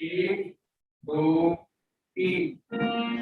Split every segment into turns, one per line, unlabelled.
एक दो तीन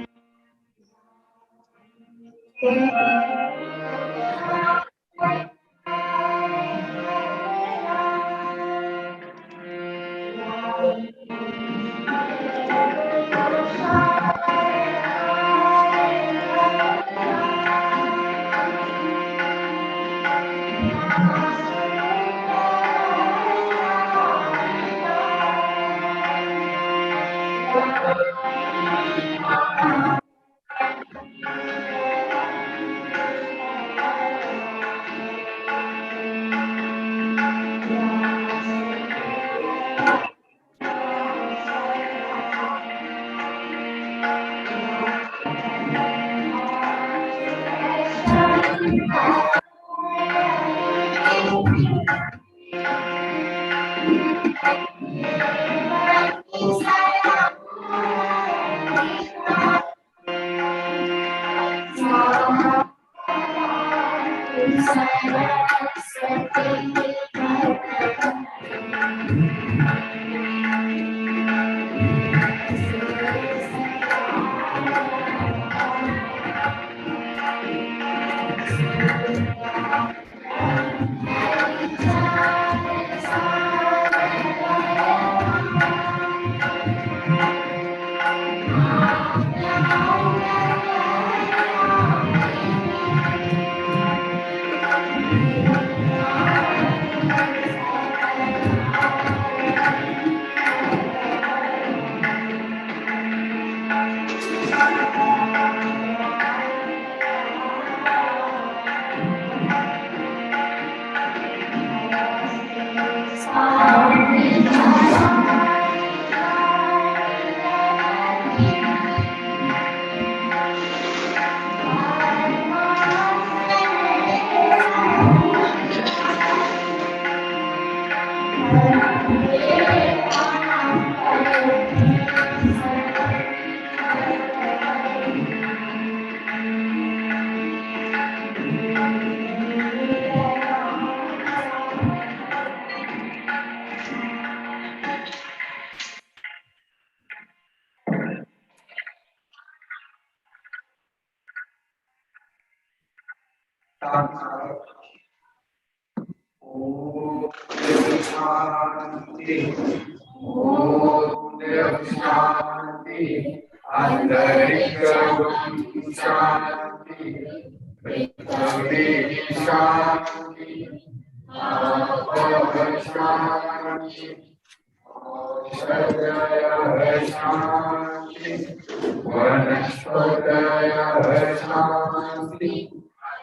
वनस्पतयः शान्ति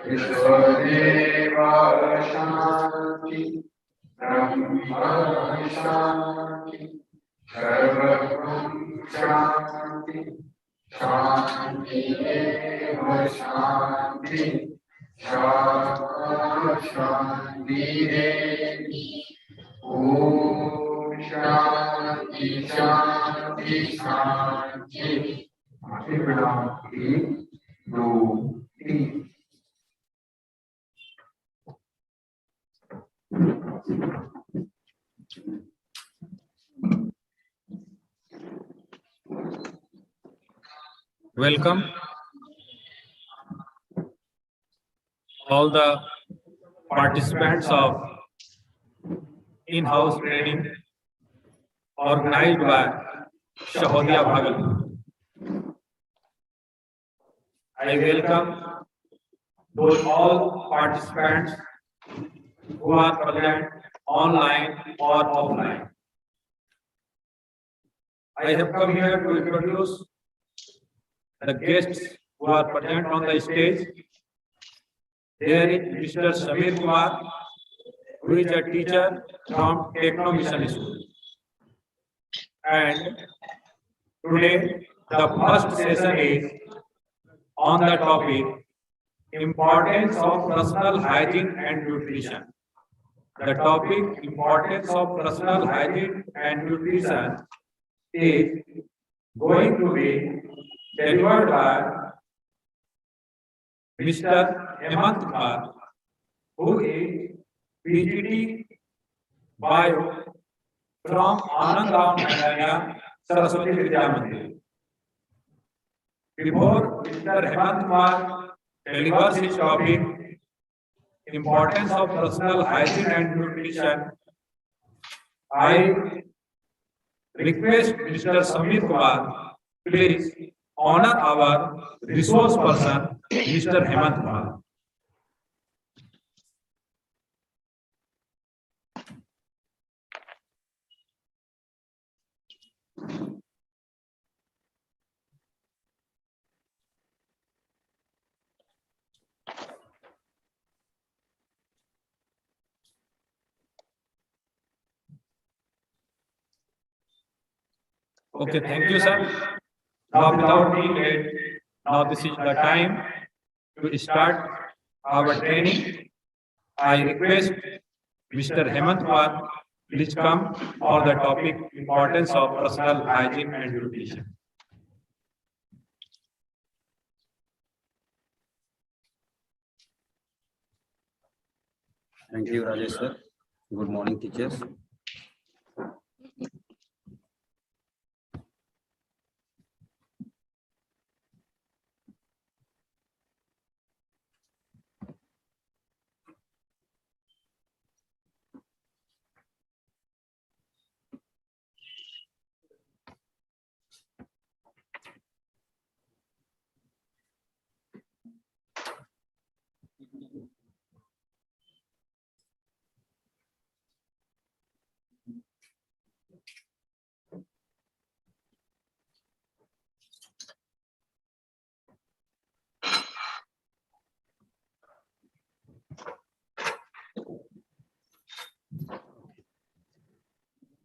विश्वदेवा शांति शांति ओम शांति शांति शांति विराम 1 2 3
Welcome all the participants of in-house training organized by Shahodia Bhagalpur. I welcome those all participants who are present online or offline. I have come here to introduce the guests who are present on the stage. There is Mr. Samir Kumar, who is a teacher from Techno Mission School. And today, the first session is on the topic importance of personal hygiene and nutrition. The topic importance of personal hygiene and nutrition is going to be delivered by Mr. Hemant Kumar, who is PGT Bio from Anandam Madania, Saraswati Vidya Mandir. Before Mr. Hemant Kumar delivers his topic, importance of personal hygiene and nutrition, I request Mr. Samir Kumar, please honor our resource person, Mr. Hemant Kumar. Okay, thank you, sir. Now, without being late, now this is the time to start our training. I request Mr. Hemant Kumar, please come for the topic importance of personal hygiene and nutrition.
Thank you, Rajesh sir. Good morning, teachers.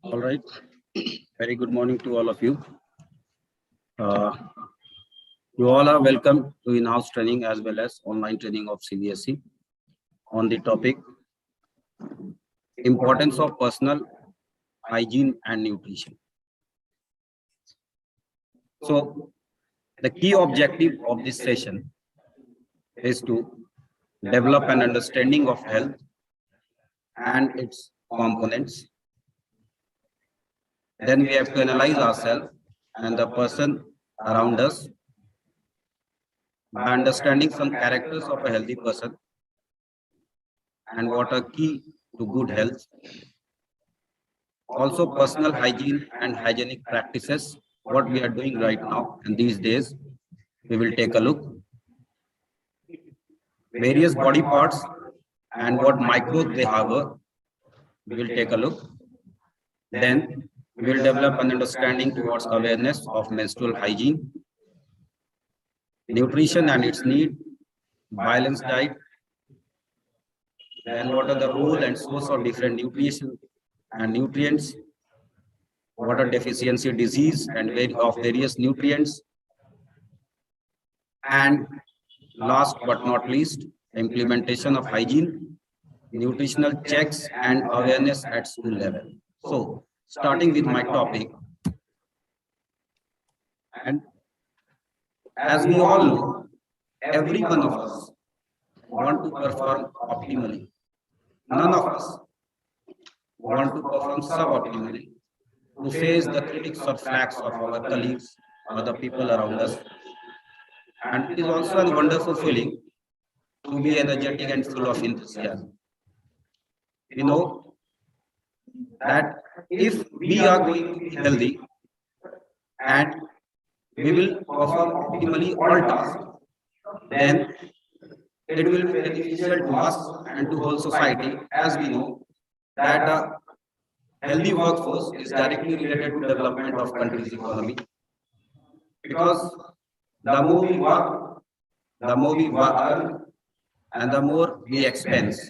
All right. Very good morning to all of you. You all are welcome to in-house training as well as online training of CBSE on the topic importance of personal hygiene and nutrition. So the key objective of this session is to develop an understanding of health and its components. Then we have to analyze ourselves and the person around us by understanding some characters of a healthy person and what are key to good health. Also personal hygiene and hygienic practices, what we are doing right now and these days, we will take a look. Various body parts and what microbes they harbor, we will take a look. Then we will develop an understanding towards awareness of menstrual hygiene, nutrition and its need, balanced diet, then what are the role and source of different nutrition and nutrients, what are deficiency disease and of various nutrients, And last but not least, implementation of hygiene, nutritional checks and awareness at school level. So starting with my topic, and as we all know, every one of us want to perform optimally. None of us want to perform suboptimally, to face the critics or flags of our colleagues or the people around us. And it is also a wonderful feeling to be energetic and full of enthusiasm. We know that if we are going to be healthy and we will perform optimally all tasks, then it will be beneficial to us and to whole society, as we know that a healthy workforce is directly related to development of country's economy. Because the more we work, the more we earn, and the more we expense.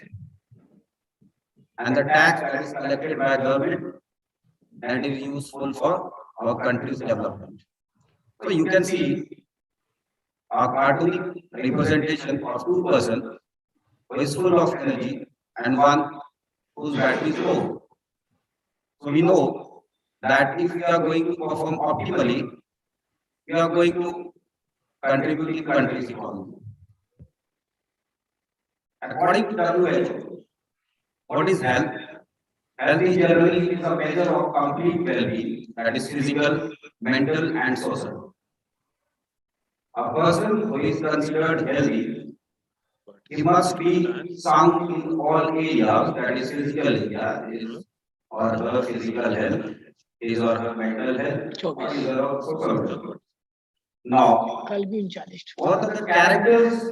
And the tax that is collected by government, that is useful for our country's development. So you can see a cartoonic representation of two persons who is full of energy and one whose battery is low. So we know that if we are going to perform optimally, we are going to contribute in country's economy. According to WHO, what is health? Health is generally a measure of complete well-being, that is physical, mental, and social. A person who is considered healthy, he must be sound in all areas, that is physical area, his or her physical health, his or her mental health, or his or her social health. Now, what are the characters?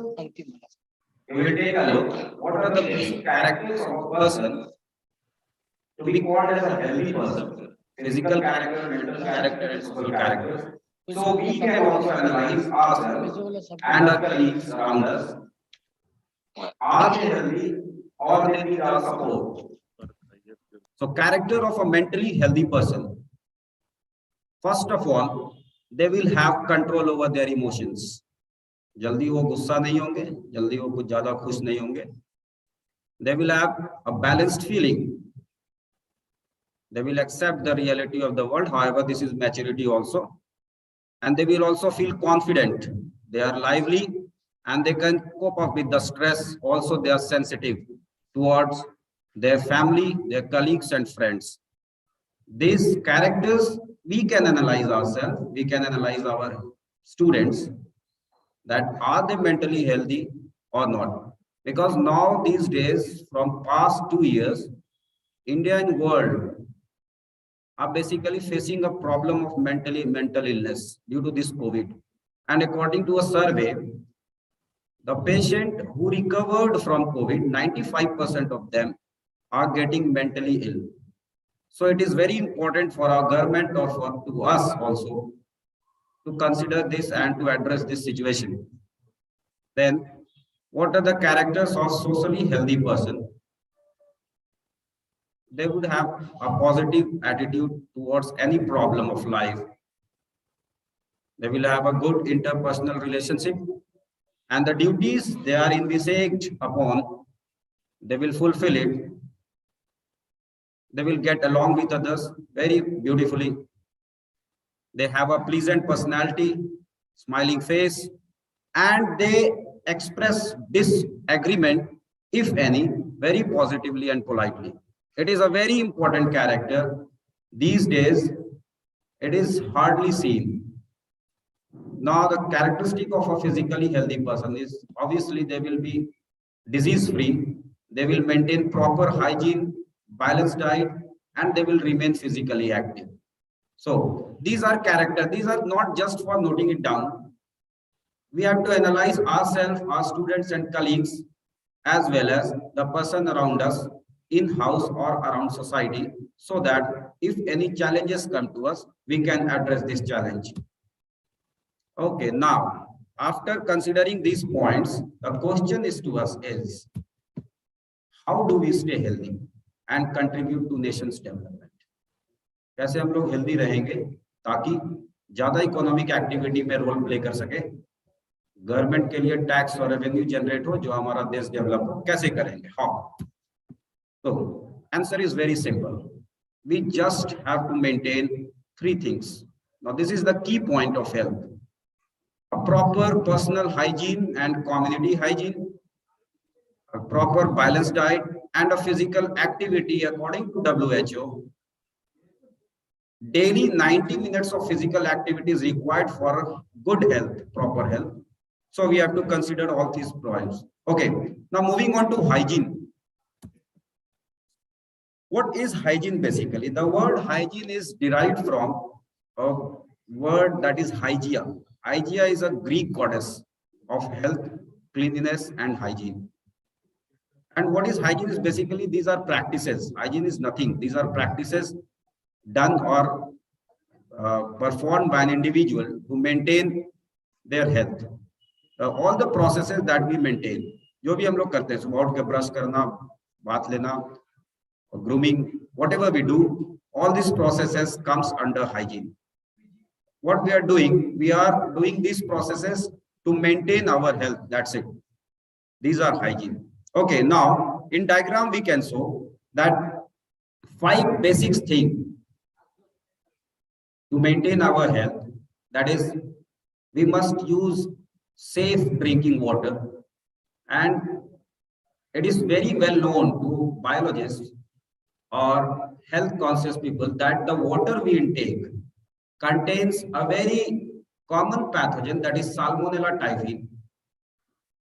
We will take a look. What are the basic characters of a person to be called as a healthy person? Physical character, mental character, and social character. So we can also analyze ourselves and our colleagues around us. Are they healthy or they need our support? So character of a mentally healthy person. First of all, they will have control over their emotions. जल्दी वो गुस्सा नहीं होंगे, जल्दी वो कुछ ज्यादा खुश नहीं होंगे. They will have a balanced feeling. They will accept the reality of the world. However, this is maturity also. And they will also feel confident. They are lively and they can cope up with the stress. Also, they are sensitive towards their family, their colleagues and friends. These characters, we can analyze ourselves. We can analyze our students, that are they mentally healthy or not. Because now these days, from past 2 years, India and world are basically facing a problem of mental illness due to this COVID. And according to a survey, the patient who recovered from COVID, 95% of them are getting mentally ill. So it is very important for our government or to us also to consider this and to address this situation. Then, what are the characters of socially healthy person? They would have a positive attitude towards any problem of life. They will have a good interpersonal relationship, and the duties they are envisaged upon, they will fulfill it. They will get along with others very beautifully. They have a pleasant personality, smiling face, and they express disagreement, if any, very positively and politely. It is a very important character. These days, it is hardly seen. Now, the characteristic of a physically healthy person is obviously they will be disease-free, they will maintain proper hygiene, balanced diet, and they will remain physically active. So these are characters. These are not just for noting it down. We have to analyze ourselves, our students and colleagues, as well as the person around us in-house or around society, so that if any challenges come to us, we can address this challenge. Okay, now, after considering these points, the question is to us is, how do we stay healthy and contribute to nation's development? कैसे हम लोग healthy रहेंगे ताकि ज्यादा economic activity में role play कर सके, government के लिए टैक्स और रेवेन्यू जनरेट हो, जो हमारा देश डेवलप हो, कैसे करेंगे? हाउ? तो answer is very simple. We just have to maintain three things. Now, this is the key point of health: a proper personal hygiene and community hygiene, a proper balanced diet, and a physical activity according to WHO. Daily 90 minutes of physical activity is required for good health, proper health. So we have to consider all these points. Okay, now moving on to hygiene. What is hygiene basically? The word hygiene is derived from a word that is hygia. Hygia is a Greek goddess of health, cleanliness, and hygiene. And what is hygiene is basically these are practices. Hygiene is nothing. These are practices done or performed by an individual to maintain their health. All the processes that we maintain, जो भी हम लोग करते हैं, सुबह उठ के brush करना, बात लेना, grooming, whatever we do, all these processes comes under hygiene. What we are doing these processes to maintain our health. That's it. These are hygiene. Okay, now in diagram we can show that 5 basic things to maintain our health. That is, we must use safe drinking water, and it is very well known to biologists or health conscious people that the water we intake contains a very common pathogen, that is Salmonella typhi,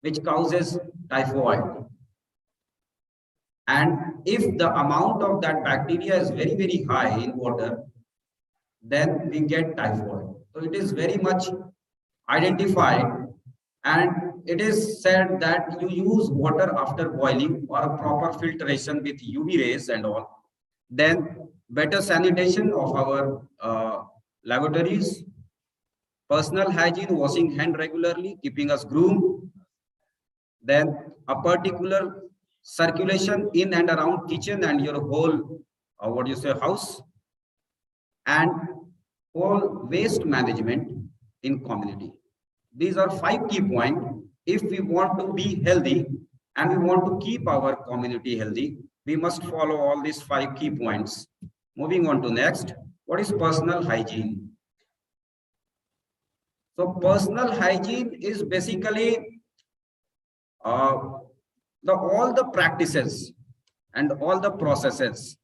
which causes typhoid. And if the amount of that bacteria is very, very high in water, then we get typhoid. So it is very much identified, and it is said that you use water after boiling or a proper filtration with UV rays and all. Then better sanitation of our laboratories, personal hygiene, washing hand regularly, keeping us groomed. Then a particular circulation in and around kitchen and your whole, house, and whole waste management in community. These are 5 key points. If we want to be healthy and we want to keep our community healthy, we must follow all these 5 key points. Moving on to next, what is personal hygiene? So personal hygiene is basically all the practices and all the processes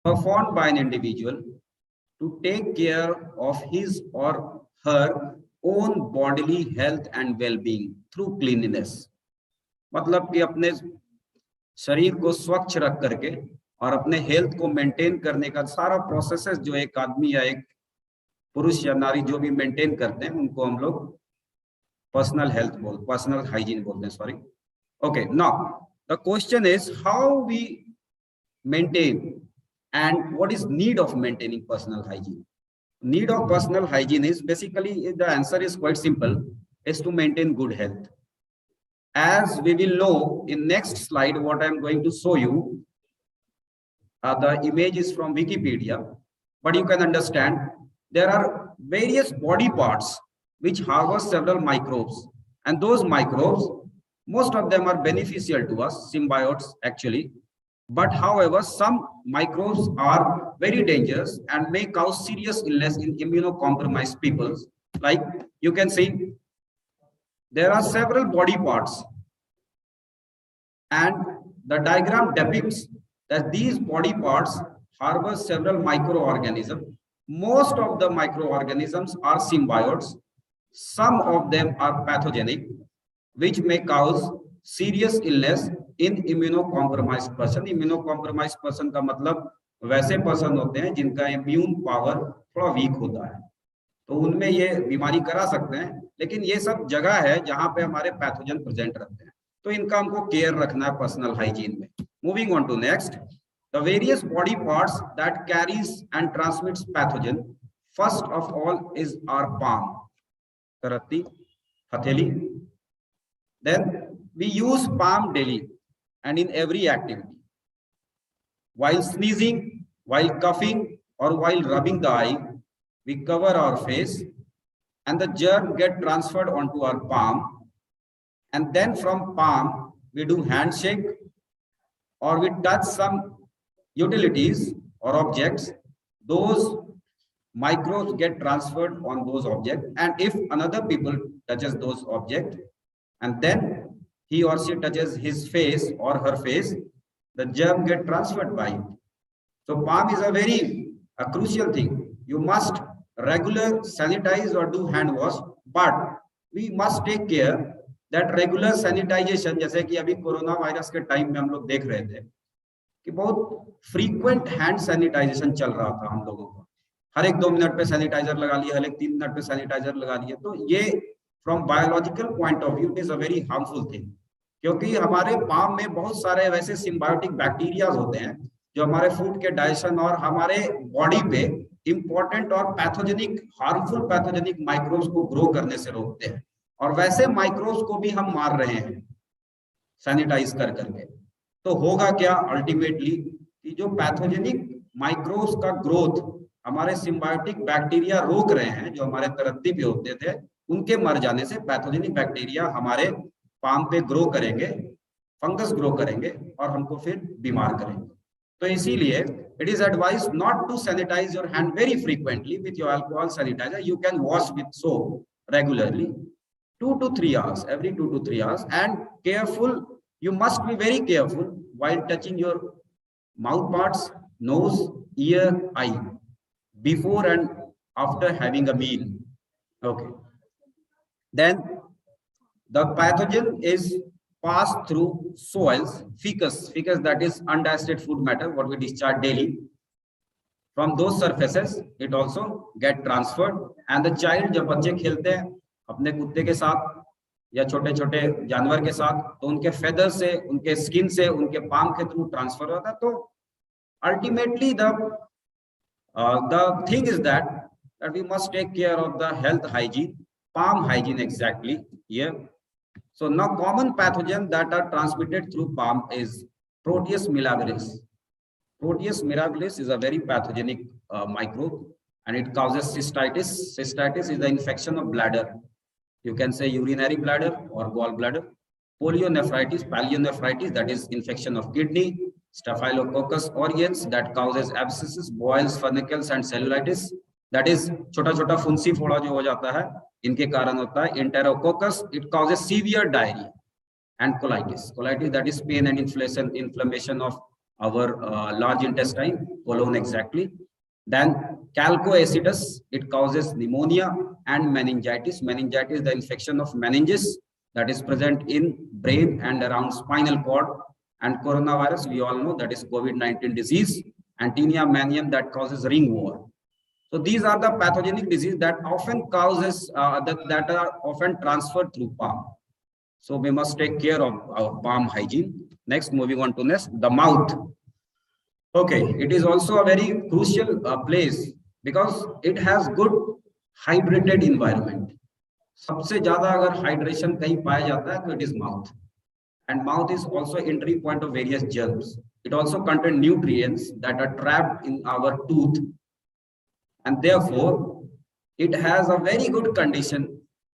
performed by an individual to take care of his or her own bodily health and well-being through cleanliness. मतलब कि अपने शरीर को स्वच्छ रख करके और अपने हेल्थ को मेंटेन करने का सारा प्रोसेसेस जो एक आदमी या एक पुरुष या नारी जो भी मेंटेन करते हैं, उनको हम लोग पर्सनल हाइजीन बोलते हैं. Sorry. Okay, now the question is how we maintain and what is need of maintaining personal hygiene. Need of personal hygiene is basically, the answer is quite simple, is to maintain good health. As we will know in next slide, what I am going to show you, the image is from Wikipedia, but you can understand there are various body parts which harbor several microbes, and those microbes, most of them are beneficial to us, symbiotes actually. But however, some microbes are very dangerous and may cause serious illness in immunocompromised people. Like you can see, there are several body parts, and the diagram depicts that these body parts harbor several microorganisms. Most of the microorganisms are symbiotes. Some of them are pathogenic, which may cause serious illness in immunocompromised person. Immunocompromised person का मतलब वैसे person होते हैं जिनका immune power थोड़ा week होता है, तो उनमें ये बीमारी करा सकते हैं. लेकिन ये सब जगह है जहां पे हमारे पैथोजन प्रेजेंट रहते हैं, तो इनका हमको केयर रखना है पर्सनल हाइजीन में. Moving on to next, the various body parts that carries and transmits pathogen. First of all is our palm, karati, hatheli. Then we use palm daily and in every activity. While sneezing, while coughing, or while rubbing the eye, we cover our face and the germ get transferred onto our palm, and then from palm we do handshake or we touch some utilities or objects, those microbes get transferred on those objects. And if another people touches those objects and then he or she touches his face or her face, the germ get transferred by it. So palm is a crucial thing. You must regular sanitize or do hand wash, but we must take care that regular sanitization, जैसे कि अभी corona virus के time में हम लोग देख रहे थे कि बहुत फ्रीक्वेंट हैंड सैनिटाइजेशन चल रहा था हम लोगों को, हर एक 2 मिनट पे सैनिटाइजर लगा लिया, हर एक 3 मिनट पे सैनिटाइजर लगा लिया, तो ये from biological point of view it is a very harmful thing, क्योंकि हमारे पाम में बहुत सारे वैसे सिम्बायोटिक बैक्टीरिया होते हैं जो हमारे फूड के डाइजेशन और हमारे बॉडी पे इंपॉर्टेंट और पैथोजेनिक हार्मफुल पैथोजेनिक माइक्रोब्स को ग्रो करने से रोकते हैं, और वैसे माइक्रोब्स को भी हम मार रहे हैं सैनिटाइज कर करके। तो होगा क्या अल्टीमेटली कि जो पैथोजेनिक माइक्रोब्स का ग्रोथ हमारे सिम्बायोटिक बैक्टीरिया रोक रहे हैं, जो हमारे तरत्ती पे होते थे, उनके मर जाने से पैथोजेनिक बैक्टीरिया हमारे पाम पे ग्रो करेंगे, फंगस ग्रो करेंगे और हमको फिर बीमार करेंगे। तो इसीलिए it is advise not to sanitize your hand very frequently with your alcohol sanitizer. You can wash with soap regularly 2 to 3 hours, every 2 to 3 hours, and careful, you must be very careful while touching your mouth parts, nose, ear, eye before and after having a meal. Okay, then the pathogen is passed through soils, feces, that is undigested food matter what we discharge daily. From those surfaces it also get transferred, and the child जब बच्चे खेलते हैं अपने कुत्ते के साथ या छोटे छोटे जानवर के साथ, तो उनके फेदर से, उनके स्किन से, उनके पाम के थ्रू ट्रांसफर होता है। तो ultimately the thing is that we must take care of the health hygiene, palm hygiene exactly here. So now common pathogen that are transmitted through palm is Proteus mirabilis. Proteus mirabilis is a very pathogenic microbe, and it causes cystitis. Cystitis is the infection of bladder. You can say urinary bladder or gallbladder. Pyelonephritis, that is infection of kidney. Staphylococcus aureus, that causes abscesses, boils, funicles and cellulitis, that is छोटा छोटा फुंसी फोड़ा जो हो जाता है, इनके कारण होता है. Enterococcus, it causes severe diarrhea. And colitis, that is pain and inflammation of our large intestine, colon exactly. Then calcoacidus, it causes pneumonia and meningitis. Meningitis is the infection of meninges that is present in brain and around spinal cord. And coronavirus, we all know, that is COVID-19 disease. And tinea manium, that causes ringworm. So these are the pathogenic diseases that often causes that are often transferred through palm. So we must take care of our palm hygiene. Next, moving on to next, the mouth. Okay, it is also a very crucial place because it has good hydrated environment. सबसे ज्यादा अगर hydration कहीं पाया जाता है तो it is mouth. And mouth is also entry point of various germs. It also contains nutrients that are trapped in our tooth, and therefore it has a very good condition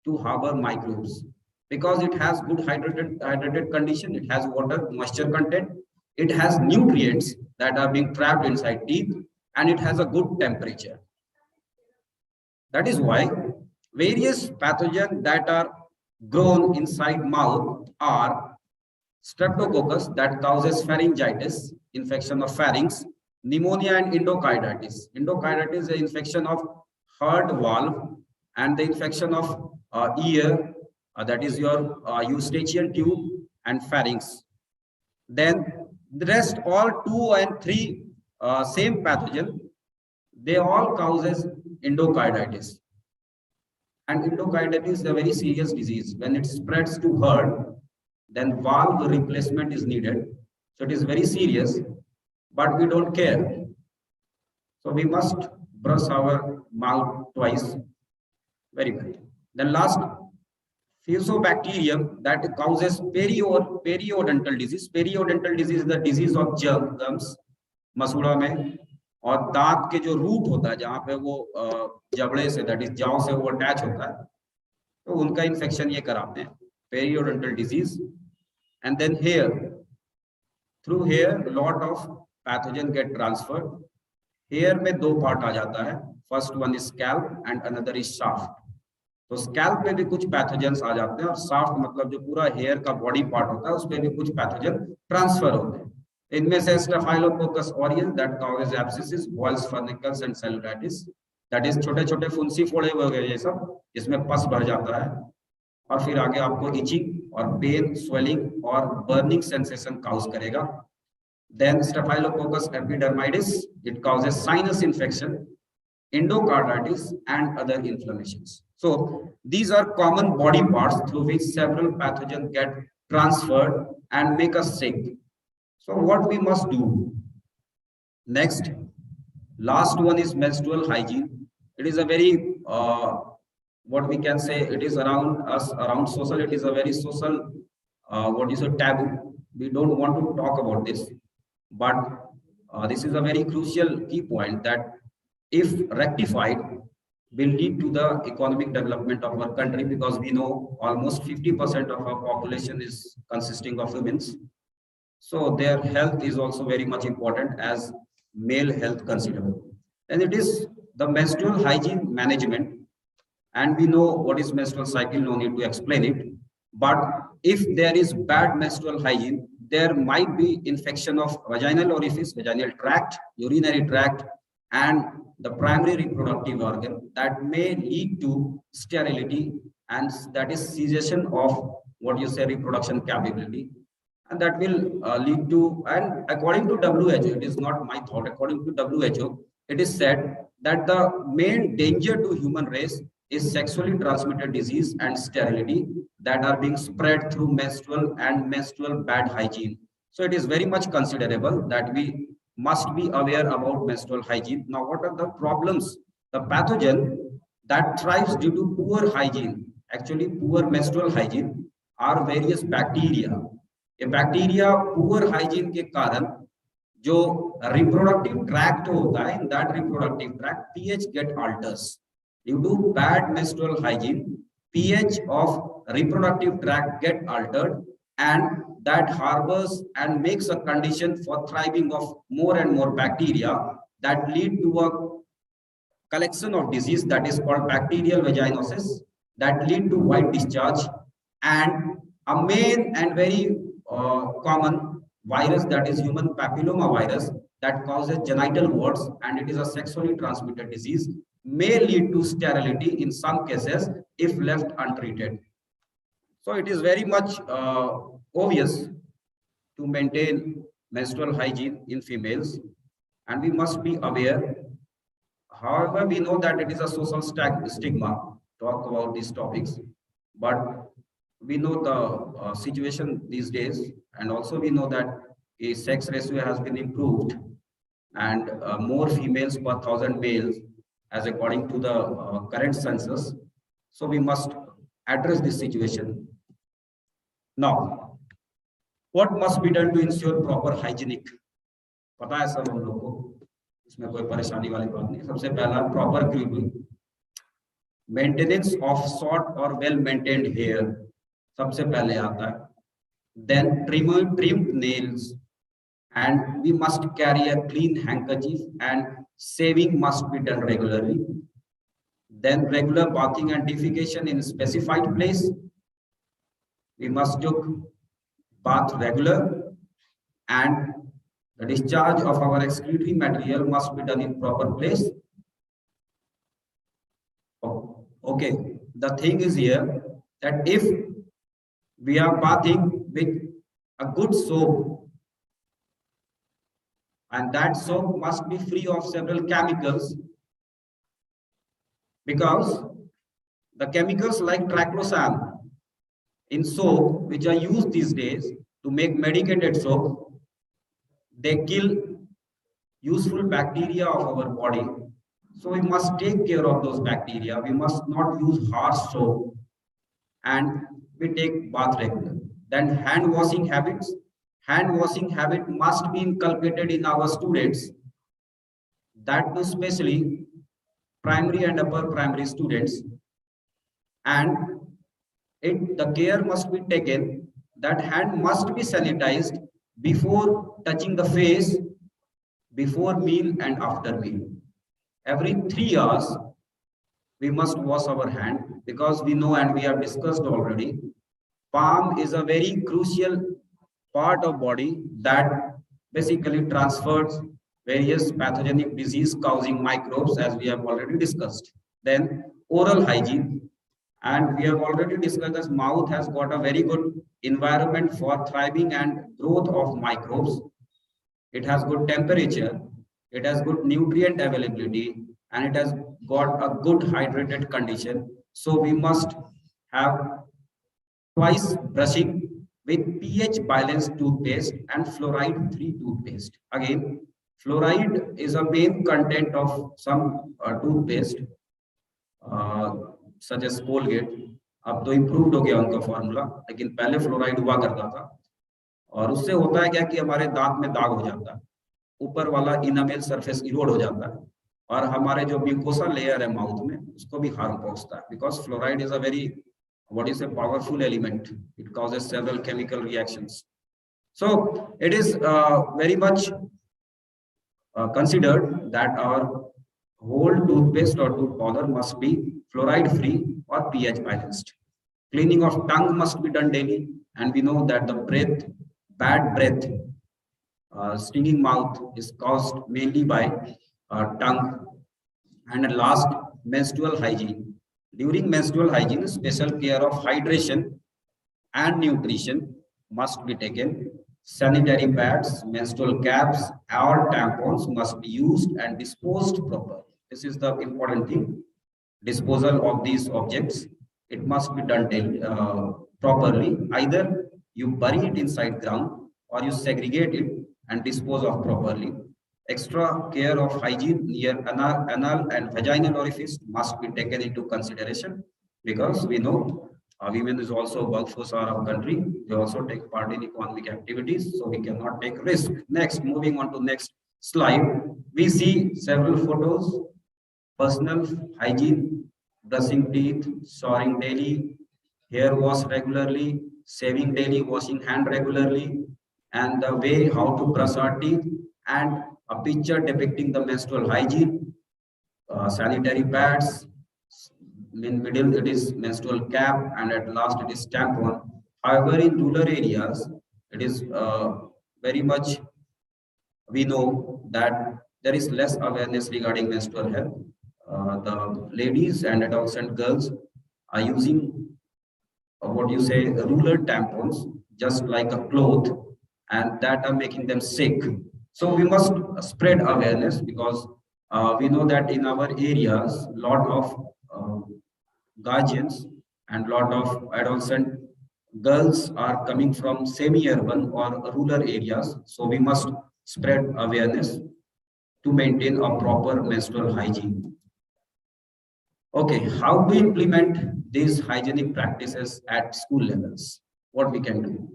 to harbor microbes because it has good hydrated condition. It has water, moisture content. It has nutrients that are being trapped inside teeth, and it has a good temperature. That is why various pathogens that are grown inside mouth are Streptococcus, that causes pharyngitis, infection of pharynx, pneumonia and endocarditis. Endocarditis is an infection of heart valve, and the infection of ear, that is your eustachian tube and pharynx. Then the rest, all 2 and 3 same pathogen, they all causes endocarditis. And endocarditis is a very serious disease. When it spreads to heart, then valve replacement is needed. So it is very serious, but we don't care. So we must brush our mouth twice. Very well. Then last, Fusobacterium, that causes periodontal disease. Periodontal disease is the disease of germs, masuda mein, और दांत के जो root होता है जहाँ पे वो जबड़े से दैट इज जाव से वो अटैच होता है, तो उनका इन्फेक्शन ये कराते हैं, periodontal disease. And then hair, through hair lot of pathogen get transferred. Hair में दो पार्ट आ जाता है, first one is scalp and another is shaft. तो स्कैल्प में भी कुछ पैथोजेंस आ जाते हैं और शाफ्ट मतलब जो पूरा हेयर का बॉडी पार्ट होता है उसमें भी कुछ पैथोजन ट्रांसफर होते हैं। इनमें से staphylococcus aureus that causes abscesses, boils, furuncles and cellulitis, that is छोटे छोटे फुंसी फोड़े वगैरह ये सब, जिसमें पस भर जाता है। और फिर आगे आपको इचिंग और पेन, स्वेलिंग और बर्निंग सेंसेशन काउज करेगा। Then staphylococcus epidermidis, it causes sinus infection, endocarditis and other inflammations. So these are common body parts through which several pathogens get transferred and make us sick. So what we must do next, last one is menstrual hygiene. It is a very what we can say, it is around us, around social, it is a very social what is a taboo. We don't want to talk about this, but this is a very crucial key point that if rectified will lead to the economic development of our country, because we know almost 50% of our population is consisting of women, so their health is also very much important as male health considered. And it is the menstrual hygiene management, and we know what is menstrual cycle, no need to explain it. But if there is bad menstrual hygiene, there might be infection of vaginal orifice, vaginal tract, urinary tract, and the primary reproductive organ, that may lead to sterility, and that is cessation of what you say reproduction capability. And that will lead to, and according to WHO, it is not my thought, according to WHO, it is said that the main danger to human race is sexually transmitted disease and sterility that are being spread through menstrual and menstrual bad hygiene. So it is very much considerable that we must be aware about menstrual hygiene. Now, what are the problems? The pathogen that thrives due to poor hygiene, actually poor menstrual hygiene, are various bacteria. ये bacteria poor hygiene के कारण जो reproductive tract होता है, in that reproductive tract pH get alters due to bad menstrual hygiene. pH of reproductive tract get altered, and that harbors and makes a condition for thriving of more and more bacteria that lead to a collection of disease that is called bacterial vaginosis, that lead to white discharge, and a main and very common virus, that is human papilloma virus, that causes genital warts, and it is a sexually transmitted disease, may lead to sterility in some cases if left untreated. So it is very much obvious to maintain menstrual hygiene in females, and we must be aware. However, we know that it is a social stigma to talk about these topics, but we know the situation these days, and also we know that a sex ratio has been improved, and more females per 1,000 males as according to the current census. So we must address this situation. Now, what must be done to ensure proper hygienic? पता है सब हम लोग को, इसमें कोई परेशानी वाली बात नहीं. सबसे पहला proper grooming, maintenance of short और वेल मेंटेन्ड हेयर सबसे पहले आता है. Then trimmed nails, and we must carry a clean handkerchief, and shaving must be done regularly. Then regular bathing and defecation in specified place. We must do bath regular, and the discharge of our excretory material must be done in proper place. Okay, the thing is here that if we are bathing with a good soap, and that soap must be free of several chemicals, because the chemicals like triclosan in soap, which are used these days to make medicated soap, they kill useful bacteria of our body. So we must take care of those bacteria. We must not use harsh soap, and we take bath regular. Then hand washing habits. Hand washing habit must be inculcated in our students. that too especially primary and upper primary students, and the care must be taken that hand must be sanitized before touching the face, before meal and after meal. Every 3 hours we must wash our hand, because we know and we have discussed already, palm is a very crucial part of body that basically transfers various pathogenic disease causing microbes, as we have already discussed. Then oral hygiene, and we have already discussed that mouth has got a very good environment for thriving and growth of microbes. It has good temperature, it has good nutrient availability, and it has got a good hydrated condition. So we must have twice brushing with pH balanced toothpaste and fluoride free toothpaste. Again, fluoride is a main content of some toothpaste, such as Colgate. अब तो improved हो गया उनका formula, लेकिन पहले fluoride हुआ करता था। और उससे होता है क्या कि हमारे दांत में दाग हो जाता है, ऊपर वाला इनामेल सरफेस इरोड हो जाता है, और हमारे जो म्यूकोसा लेयर है माउथ में उसको भी हार्म पहुंचता है, because fluoride is a very what is a powerful element. It causes several chemical reactions. So it is very much considered that our whole toothpaste or tooth powder must be fluoride free or pH balanced. Cleaning of tongue must be done daily, and we know that the bad breath, stinging mouth is caused mainly by tongue. And last, menstrual hygiene. During menstrual hygiene, special care of hydration and nutrition must be taken. Sanitary pads, menstrual caps, or tampons must be used and disposed properly. This is the important thing. Disposal of these objects, it must be done properly. Either you bury it inside ground or you segregate it and dispose of properly. Extra care of hygiene near anal and vaginal orifice must be taken into consideration, because we know women is also a workforce of our country. They also take part in economic activities, so we cannot take risk. Next, moving on to next slide, we see several photos. Personal hygiene, brushing teeth, showering daily, hair wash regularly, shaving daily, washing hand regularly, and the way how to brush our teeth, and a picture depicting the menstrual hygiene, sanitary pads, in middle it is menstrual cap, and at last it is tampon. However, in rural areas, it is very much, we know that there is less awareness regarding menstrual health. The ladies and adolescent girls are using what you say rural tampons, just like a cloth, and that are making them sick. So we must spread awareness, because we know that in our areas, lot of guardians and lot of adolescent girls are coming from semi-urban or rural areas. So we must spread awareness to maintain a proper menstrual hygiene. Okay, how to implement these hygienic practices at school levels? What we can do?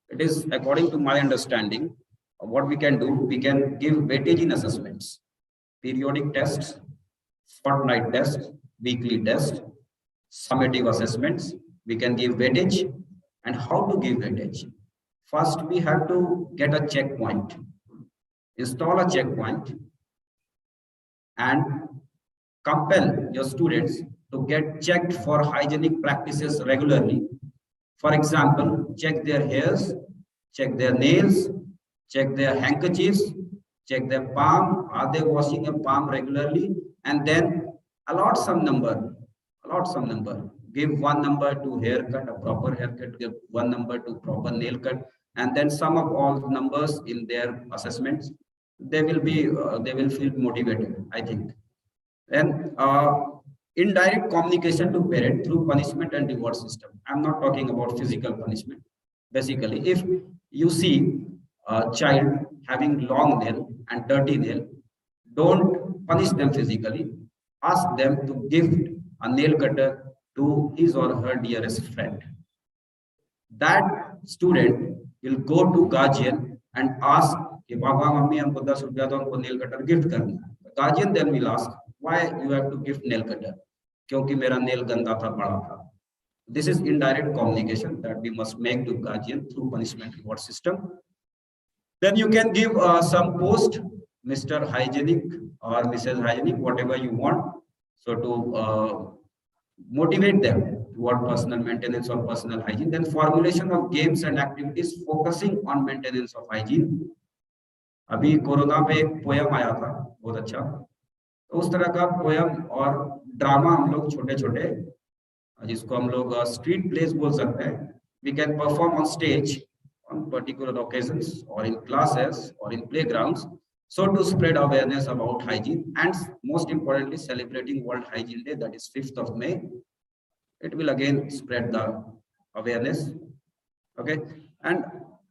It is according to my understanding, what we can do, we can give weightage in assessments, periodic tests, fortnight tests, weekly tests, summative assessments. We can give weightage. And how to give weightage? First, we have to get a checkpoint, install a checkpoint, and compel your students to get checked for hygienic practices regularly. For example, check their hairs, check their nails, check their handkerchiefs, check their palm. Are they washing a palm regularly? And then allot some number. Give one number to haircut, a proper haircut, give one number to proper nail cut, and then sum up all the numbers in their assessments. They will feel motivated, I think. Then indirect communication to parent through punishment and reward system. I'm not talking about physical punishment. Basically, if you see a child having long nail and dirty nail, don't punish them physically. Ask them to gift a nail cutter to his or her dearest friend. That student will go to guardian and ask कि papa mummy हमको 10 रुपया तो हमको nail cutter gift करना है। Guardian then will ask why you have to gift nail cutter, क्योंकि मेरा nail गंदा था, बड़ा था। This is indirect communication that we must make to guardian through punishment reward system. Then you can give some post, Mr. Hygienic or Mrs. Hygienic, whatever you want. So to motivate them toward personal maintenance of personal hygiene. Then formulation of games and activities focusing on maintenance of hygiene. अभी corona में एक poem आया था बहुत अच्छा, तो उस तरह का पोयम और ड्रामा हम लोग छोटे छोटे, जिसको हम लोग स्ट्रीट प्लेस बोल सकते हैं, we can perform on stage on particular occasions or in classes or in playgrounds, so to spread awareness about hygiene and most importantly celebrating World Hygiene Day, that is 5th of May. It will again spread the awareness. Okay, and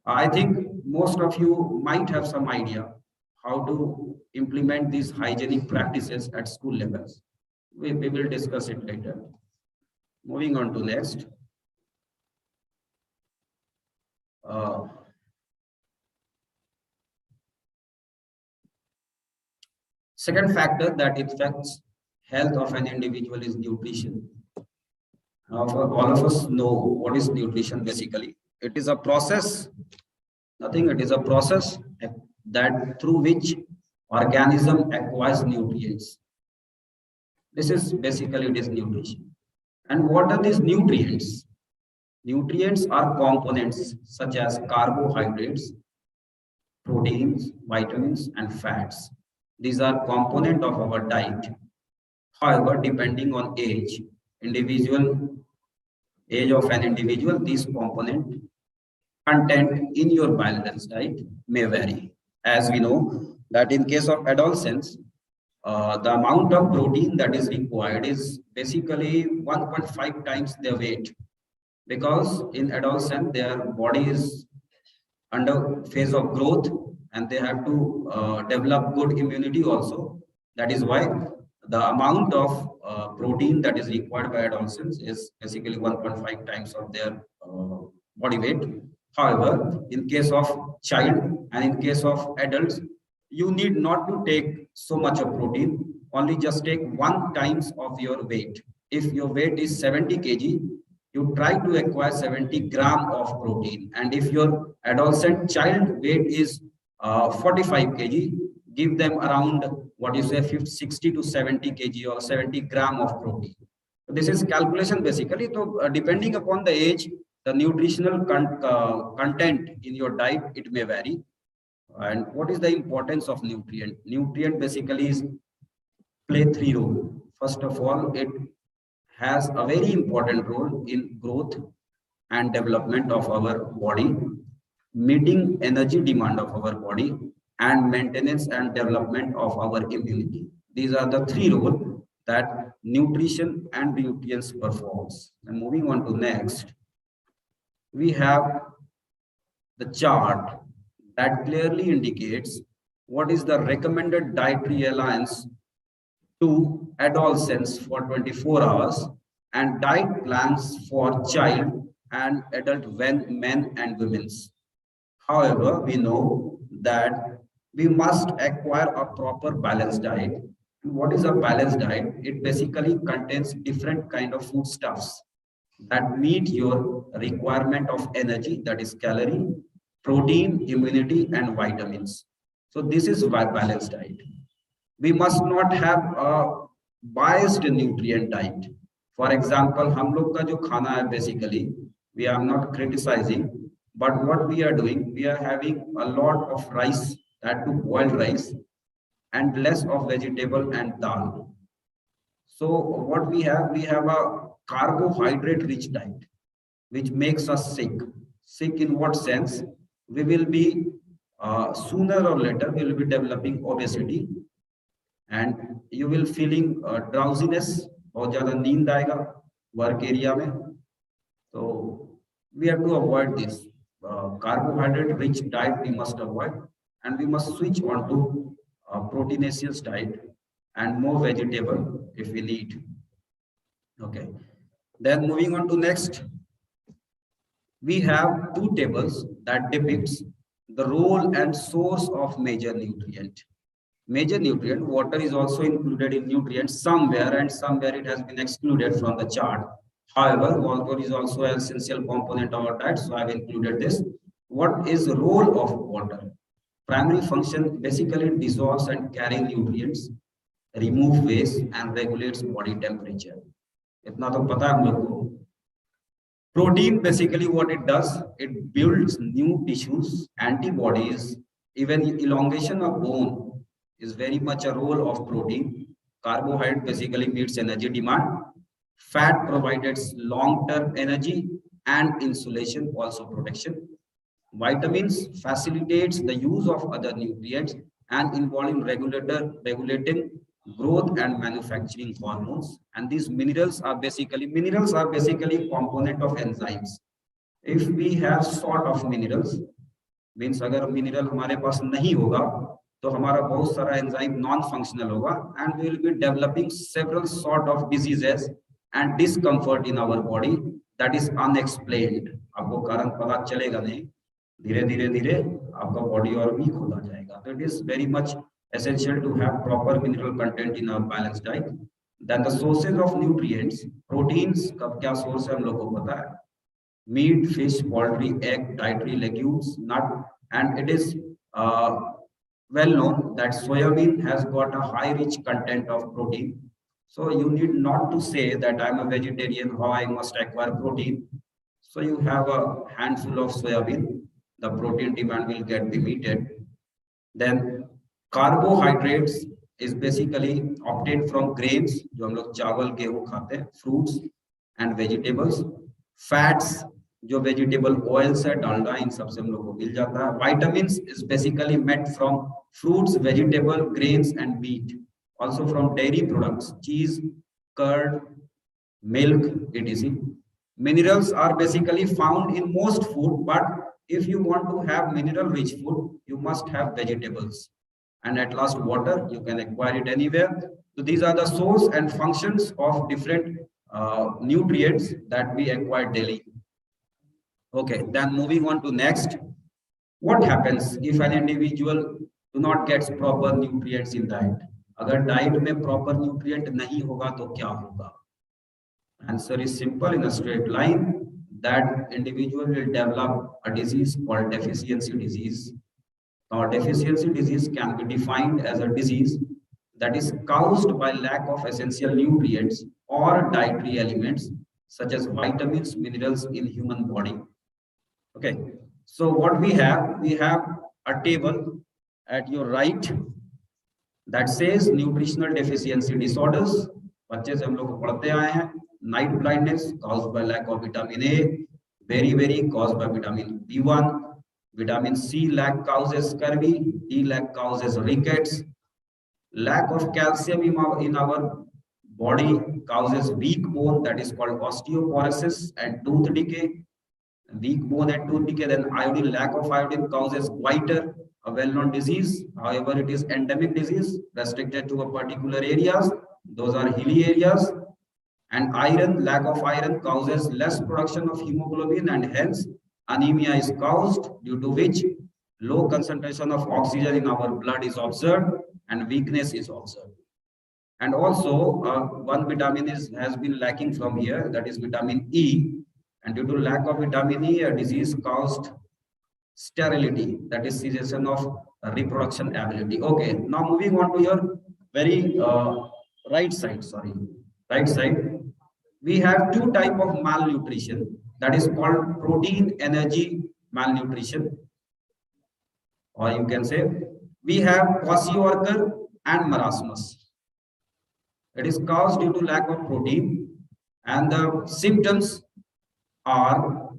I think most of you might have some idea how to implement these hygienic practices at school levels. We will discuss it later. Moving on to next. Second factor that affects health of an individual is nutrition. Now, all of us know what is nutrition basically. It is a process, nothing, it is a process that through which organism acquires nutrients. This is basically it is nutrition. And what are these nutrients? Nutrients are components such as carbohydrates, proteins, vitamins, and fats. These are components of our diet. However, depending on age of an individual, these component content in your balanced diet may vary. As we know that in case of adolescents, the amount of protein that is required is basically 1.5 times their weight, because in adolescent their body is under phase of growth and they have to develop good immunity also. That is why the amount of protein that is required by adolescents is basically 1.5 times of their body weight. However, in case of child and in case of adults, you need not to take so much of protein, only just take 1 times of your weight. If your weight is 70 kg, you try to acquire 70 gram of protein. And if your adolescent child weight is 45 kg, give them around what you say 60 to 70 kg or 70 gram of protein. So this is calculation basically. So depending upon the age, the nutritional content in your diet, it may vary. And what is the importance of nutrient? Nutrient basically is play 3 roles. First of all, it has a very important role in growth and development of our body, meeting energy demand of our body, and maintenance and development of our immunity. These are the 3 roles that nutrition and nutrients performs. And moving on to next, we have the chart that clearly indicates what is the recommended dietary allowance to adolescents for 24 hours and diet plans for child and adult men and women. However, we know that we must acquire a proper balanced diet. And what is a balanced diet? It basically contains different kind of foodstuffs that meet your requirement of energy, that is calorie, protein, immunity, and vitamins. So this is balanced diet. We must not have a biased nutrient diet. For example, हम लोग का जो खाना है basically, we are not criticizing, but what we are doing, we are having a lot of rice, that to boiled rice, and less of vegetable and dal. So what we have a carbohydrate rich diet, which makes us sick. Sick in what sense? We will be sooner or later we will be developing obesity, and you will feeling drowsiness, बहुत ज़्यादा नींद आएगा work area में. So we have to avoid this carbohydrate rich diet. We must avoid, and we must switch on to proteinaceous diet and more vegetable if we need. Okay, then moving on to next, we have 2 tables that depicts the role and source of major nutrient. Major nutrient, water is also included in nutrients somewhere, and somewhere it has been excluded from the chart. However, water is also an essential component of our diet, so I have included this. What is the role of water? Primary function basically dissolves and carry nutrients, remove waste and regulates body temperature. इतना तो पता है हम लोग को. Protein basically what it does, it builds new tissues, antibodies, even elongation of bone is very much a role of protein. Carbohydrate basically meets energy demand. Fat provides long-term energy and insulation, also protection. Vitamins facilitates the use of other nutrients and involving regulating growth and manufacturing hormones. And these minerals are basically component of enzymes. If we have sort of minerals, means अगर mineral हमारे पास नहीं होगा तो हमारा बहुत सारा enzyme non-functional होगा, and we will be developing several sort of diseases and discomfort in our body that is unexplained. आपको कारण पता चलेगा नहीं, धीरे धीरे आपका बॉडी और वीक होता जाएगा. So it is very much essential to have proper mineral content in our balanced diet. Then the sources of nutrients, proteins का क्या source है हम लोग को पता है. Meat, fish, poultry, egg, dietary legumes, nut, and it is well known that soybean has got a high rich content of protein. So you need not to say that I'm a vegetarian, how I must acquire protein. So you have a handful of soybean, the protein demand will get meted. Then carbohydrates is basically obtained from grains, जो हम लोग चावल गेहूं खाते हैं, fruits and vegetables. Fats जो vegetable oils है, डालडा, इन सबसे हम लोग को मिल जाता है. Vitamins is basically met from fruits, vegetable, grains and meat. Also from dairy products, cheese, curd, milk, etc. Minerals are basically found in most food, but if you want to have mineral rich food, you must have vegetables. And at last, water, you can acquire it anywhere. So these are the source and functions of different nutrients that we acquire daily. Okay, then moving on to next. What happens if an individual do not get proper nutrients in diet? अगर diet में proper nutrient नहीं होगा तो क्या होगा? Answer is simple in a straight line, that individual will develop a disease called deficiency disease. Now, deficiency disease can be defined as a disease that is caused by lack of essential nutrients or dietary elements such as vitamins, minerals in human body. Okay, so what we have a table at your right that says nutritional deficiency disorders. बच्चे से हम लोग पढ़ते आए हैं. Night blindness caused by lack of vitamin A, beriberi caused by vitamin B1, vitamin C lack causes scurvy, D lack causes rickets, lack of calcium in our body causes weak bone, that is called osteoporosis, and tooth decay. Weak bone and tooth decay. Then iodine, lack of iodine causes goiter, a well-known disease. However, it is endemic disease restricted to a particular areas. Those are hilly areas. And iron, lack of iron causes less production of hemoglobin, and hence anemia is caused, due to which low concentration of oxygen in our blood is observed and weakness is observed. And also one vitamin has been lacking from here, that is vitamin E, and due to lack of vitamin E, a disease caused sterility, that is cessation of reproduction ability. Okay, now moving on to your very right side, we have two type of malnutrition, that is called protein energy malnutrition, or you can say we have kwashiorkor and marasmus. It is caused due to lack of protein, and the symptoms are,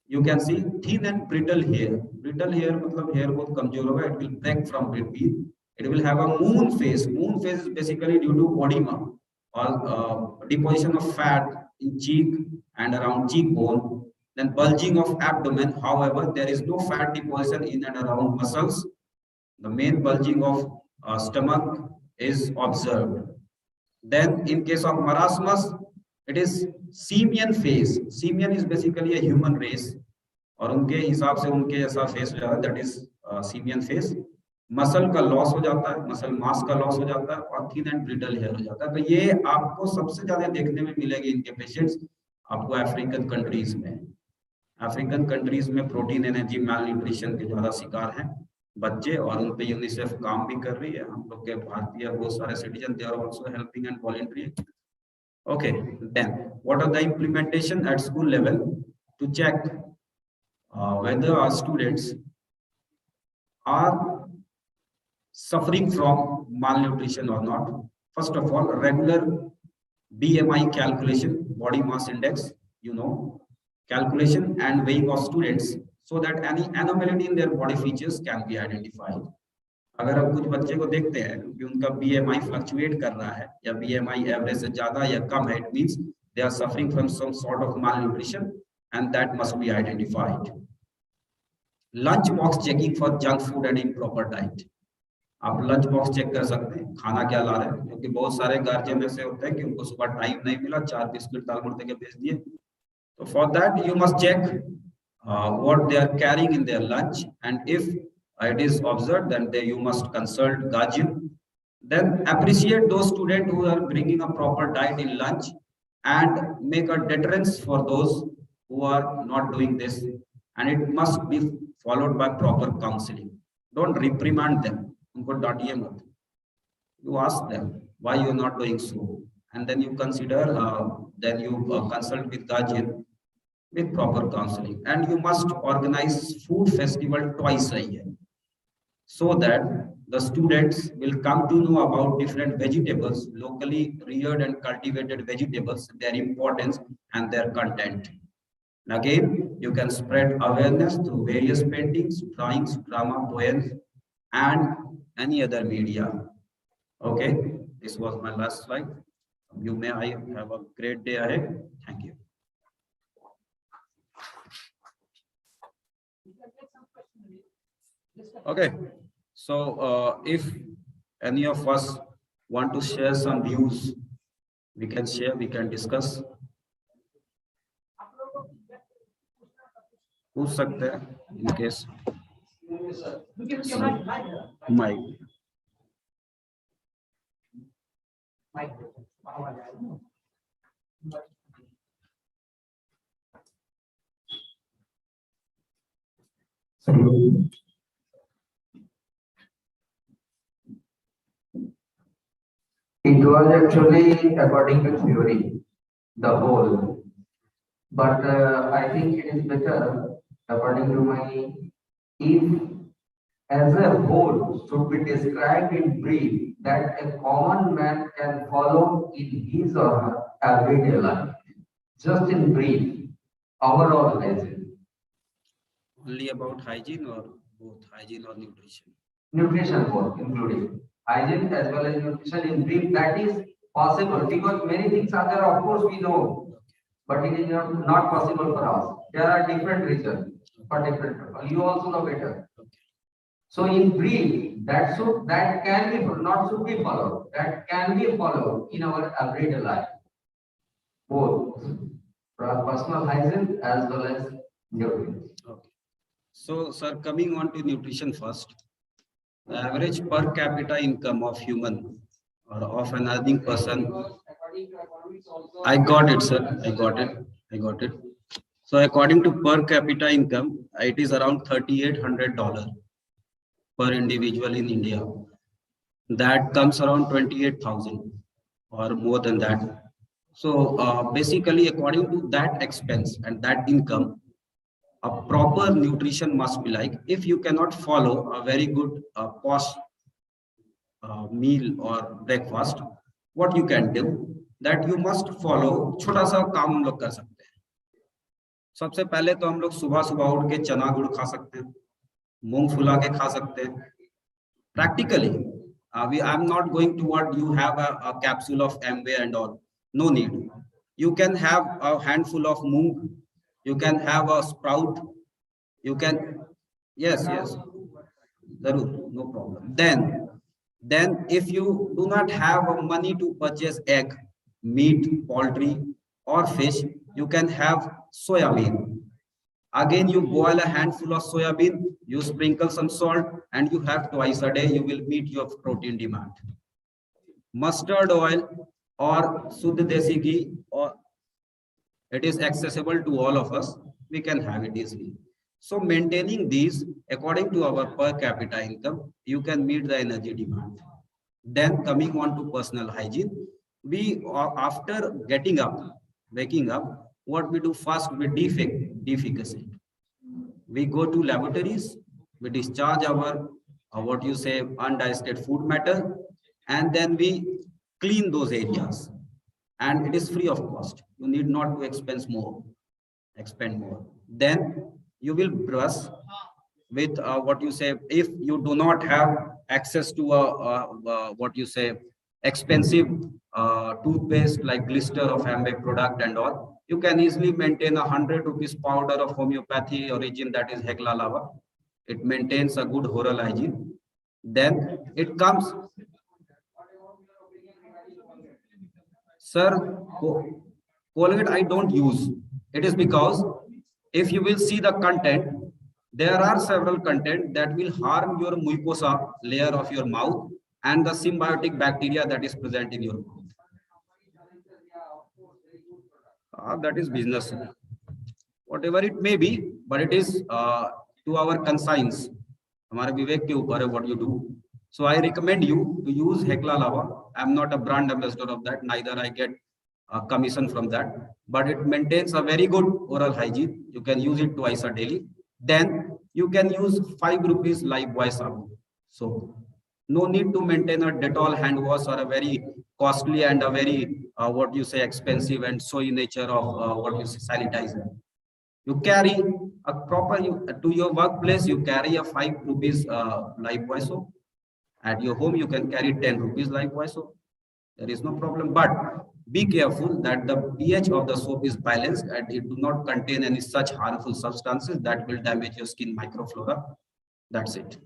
you can see, thin and brittle hair. Brittle hair मतलब hair बहुत कमजोर होगा, it will break from between. It will have a moon face. Moon face is basically due to edema or deposition of fat in cheek and around cheekbone. Then bulging of abdomen. However, there is no fat deposition in and around muscles. The main bulging of stomach is observed. Then in case of marasmus, it is simian face. Simian is basically a human race और उनके हिसाब से उनके जैसा face हो जाता है, that is simian face. Muscle का लॉस हो जाता है, मसल मास का लॉस हो जाता है और थिन एंड ब्रिटल हेयर हो जाता है। तो ये आपको सबसे ज्यादा देखने में मिलेगी इनके पेशेंट्स आपको अफ्रीकन कंट्रीज में। अफ्रीकन कंट्रीज में प्रोटीन एनर्जी मैल न्यूट्रिशन के ज्यादा शिकार हैं बच्चे, और उन पे यूनिसेफ काम भी कर रही है। हम लोग के भारतीय बहुत सारे citizen they are also helping and voluntary. Okay, then what are the implementation at school level to check whether our students are suffering from malnutrition or not? First of all, regular BMI calculation, body mass index, you know, calculation and weighing of students so that any anomaly in their body features can be identified. अगर हम कुछ बच्चे को देखते हैं कि उनका BMI fluctuate कर रहा है या बीएमआई एवरेज से ज्यादा या कम है, it means they are suffering from some sort of malnutrition and that must be identified. Lunch box checking for junk food and improper diet. आप लंच बॉक्स चेक कर सकते हैं खाना क्या ला रहे हैं, क्योंकि बहुत सारे गार्जियन ऐसे होते हैं कि उनको सुबह टाइम नहीं मिला, 4 बिस्किट दाल मुर्ते के भेज दिए। तो for that you must check what they are carrying in their lunch, and if it is observed, then you must consult guardian. Then appreciate those students who are bringing a proper diet in lunch and make a deterrence for those who are not doing this, and it must be followed by proper counseling. Don't reprimand them, unko डांटिए मत, you ask them why you are not doing so, and then you consider then you consult with guardian with proper counseling. And you must organize food festival twice a year so that the students will come to know about different vegetables, locally reared and cultivated vegetables, their importance and their content. And again, you can spread awareness through various paintings, drawings, drama, poems, and any other media. Okay, this was my last slide. You may have a great day ahead. Thank you. Okay, so if any of us want to share some views, we can share, we can discuss. पूछ सकते हैं in case. Mike.
It was actually according to theory, the whole, but I think it is better according to my, if as a whole should be described in brief that a common man can follow in his or her everyday life, just in brief, overall hygiene.
Only about hygiene or both hygiene or nutrition?
Nutrition both, including hygiene as well as nutrition in brief, that is possible because many things are there, of course we know, but it is not possible for us. There are different reasons for different people. You also know better. So in brief, that can be, not should be followed, that can be followed in our everyday life, both personal hygiene as well as nutrition.
Okay. So, sir, coming on to nutrition first, the average per capita income of human or of an earning person. I got it, sir. I got it. So, according to per capita income, it is around $3,800 per individual in India. That comes around 28,000 or more than that. So, basically, according to that expense and that income, a proper nutrition must be like, if you cannot follow a very good post meal or breakfast, what you can do, that you must follow, छोटा सा काम हम लोग कर सकते हैं। सबसे पहले तो हम लोग सुबह सुबह उठ के चना गुड़ खा सकते हैं, मूंग फुला के खा सकते हैं। Practically, I'm not going to what you have a capsule of Amway and all. No need. You can have a handful of moong. You can have a sprout. You can, yes, no problem. Then if you do not have money to purchase egg, meat, poultry, or fish, you can have soya bean. Again, you boil a handful of soya bean, you sprinkle some salt, and you have twice a day, you will meet your protein demand. Mustard oil or Shuddh Desi ghee, or it is accessible to all of us. We can have it easily. So maintaining these according to our per capita income, you can meet the energy demand. Then coming on to personal hygiene, we after getting up, waking up, what we do first, we defecate. We go to laboratories, we discharge our what you say undigested food matter, and then we clean those areas, and it is free of cost. You need not to expend more. Then you will brush with what you say, if you do not have access to a what you say expensive toothpaste like Glister of Amway product and all, you can easily maintain 100 rupees powder of homeopathy origin, that is Hekla lava. It maintains a good oral hygiene. Then it comes, sir, Colgate I don't use. It is because if you will see the content, there are several content that will harm your mucosa layer of your mouth and the symbiotic bacteria that is present in your mouth. That is business, whatever it may be, but it is to our conscience. हमारे विवेक के ऊपर है what you do. So I recommend you to use Hekla lava. I am not a brand ambassador of that, neither I get a commission from that, but it maintains a very good oral hygiene. You can use it twice a daily. Then you can use 5 rupees Lifebuoy sabun. So no need to maintain a Dettol hand wash or a very costly and a very what you say expensive and soy nature of what you say sanitizer. You carry a proper, to your workplace, you carry a 5 rupees Lifebuoy soap. At your home, you can carry 10 rupees Lifebuoy soap. There is no problem, but be careful that the pH of the soap is balanced and it do not contain any such harmful substances that will damage your skin microflora. That's it.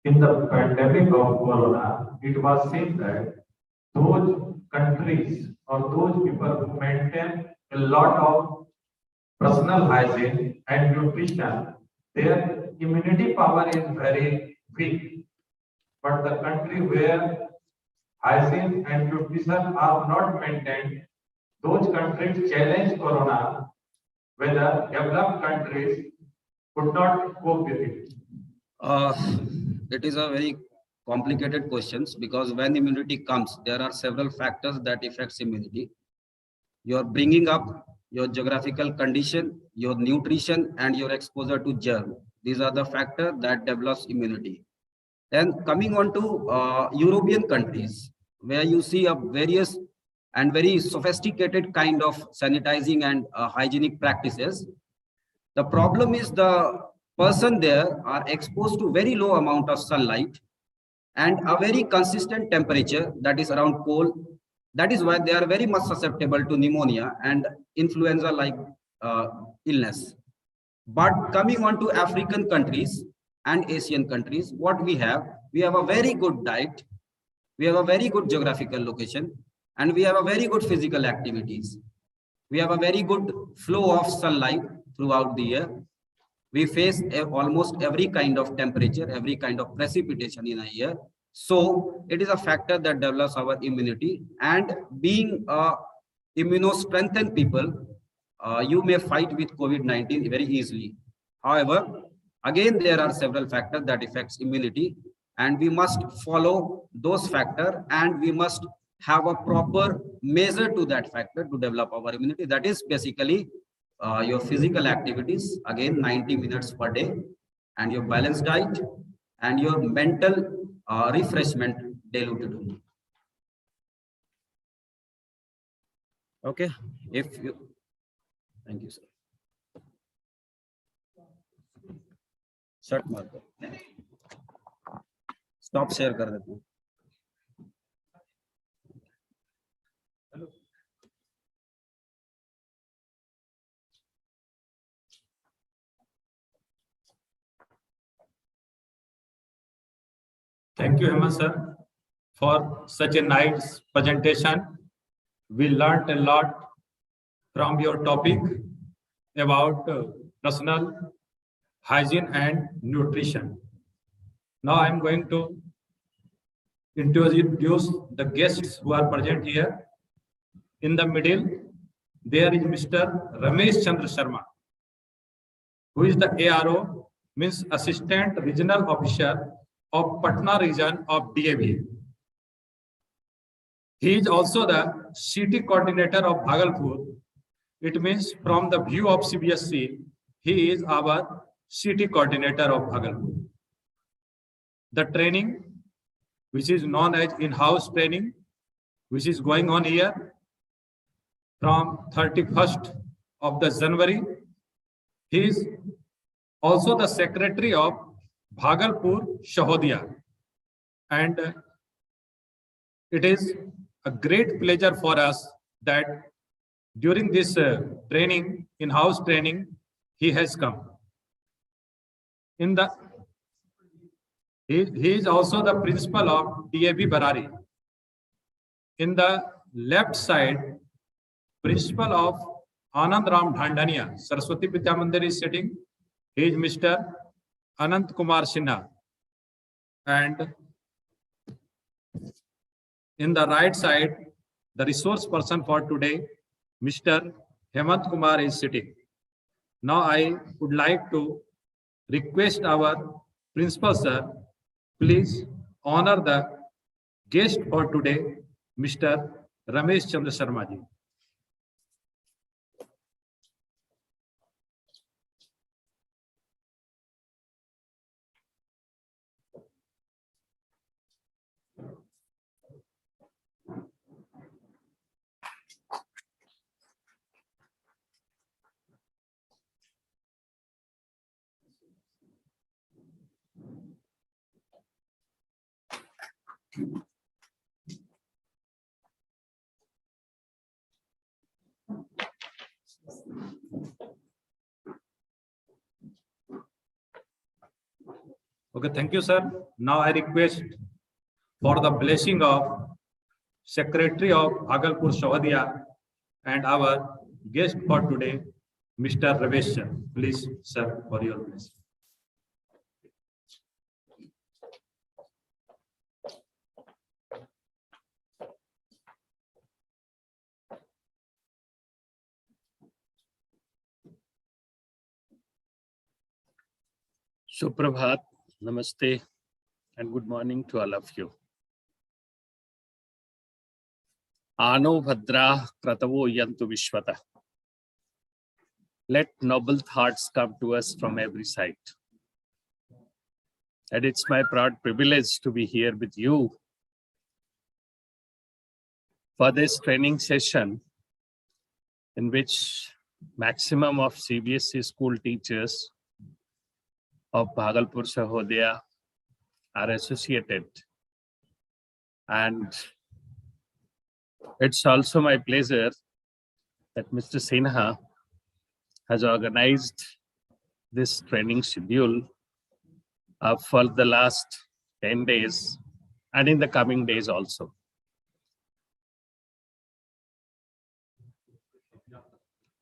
In the pandemic of corona, it was seen that those countries or those people who maintain a lot of personal hygiene and nutrition, their immunity power is very weak. But the country where hygiene and nutrition are not maintained, those countries challenge corona, whether developed countries could not cope with it.
It is a very complicated questions, because when immunity comes, there are several factors that affects immunity. Your bringing up, your geographical condition, your nutrition, and your exposure to germ. These are the factors that develops immunity. Then coming on to European countries, where you see a various and very sophisticated kind of sanitizing and hygienic practices. The problem is the person there are exposed to very low amount of sunlight and a very consistent temperature that is around cold. That is why they are very much susceptible to pneumonia and influenza like illness. But coming on to African countries and Asian countries, what we have a very good diet, we have a very good geographical location, and we have a very good physical activities. We have a very good flow of sunlight throughout the year. We face almost every kind of temperature, every kind of precipitation in a year. So it is a factor that develops our immunity, and being immunostrengthened people, you may fight with COVID-19 very easily. However, again, there are several factors that affects immunity, and we must follow those factors, and we must have a proper measure to that factor to develop our immunity. That is basically your physical activities, again 90 minutes per day, and your balanced diet, and your mental refreshment diluted. Okay, if you, thank you, sir. Shirt मार दो, stop share कर देते हैं.
Thank you, Hemant sir, for such a nice presentation. We learned a lot from your topic about personal hygiene and nutrition. Now I am going to introduce the guests who are present here. In the middle, there is Mr. Ramesh Chandra Sharma, who is the ARO, means Assistant Regional Officer of Patna region of DAV. He is also the city coordinator of Bhagalpur. It means from the view of CBSE, he is our city coordinator of Bhagalpur. The training, which is known as in-house training, which is going on here from 31st of the January. He is also the secretary of Bhagalpur Shahodia. And it is a great pleasure for us that during this training, in-house training, he has come. He is also the principal of DAV Barari. In the left side, principal of Anand Ram Dhandania, Saraswati Vidya Mandir is sitting. He is Mr. Anant Kumar Sinha. And in the right side, the resource person for today, Mr. Hemant Kumar is sitting. Now I would like to request our principal sir, please honor the guest for today, Mr. Ramesh Chandra Sharma ji. Okay, thank you, sir. Now I request for the blessing of Secretary of Bhagalpur Shahodia and our guest for today, Mr. Ramesh sir. Please, sir, for your blessing.
Suprabhat, Namaste, and good morning to all of you. Ano Bhadra Kratavo Yantu Vishwata. Let noble thoughts come to us from every side. And it's my proud privilege to be here with you for this training session in which maximum of CBSE school teachers of Bhagalpur Shahodia are associated. And it's also my pleasure that Mr. Sinha has organized this training schedule for the last 10 days and in the coming days also.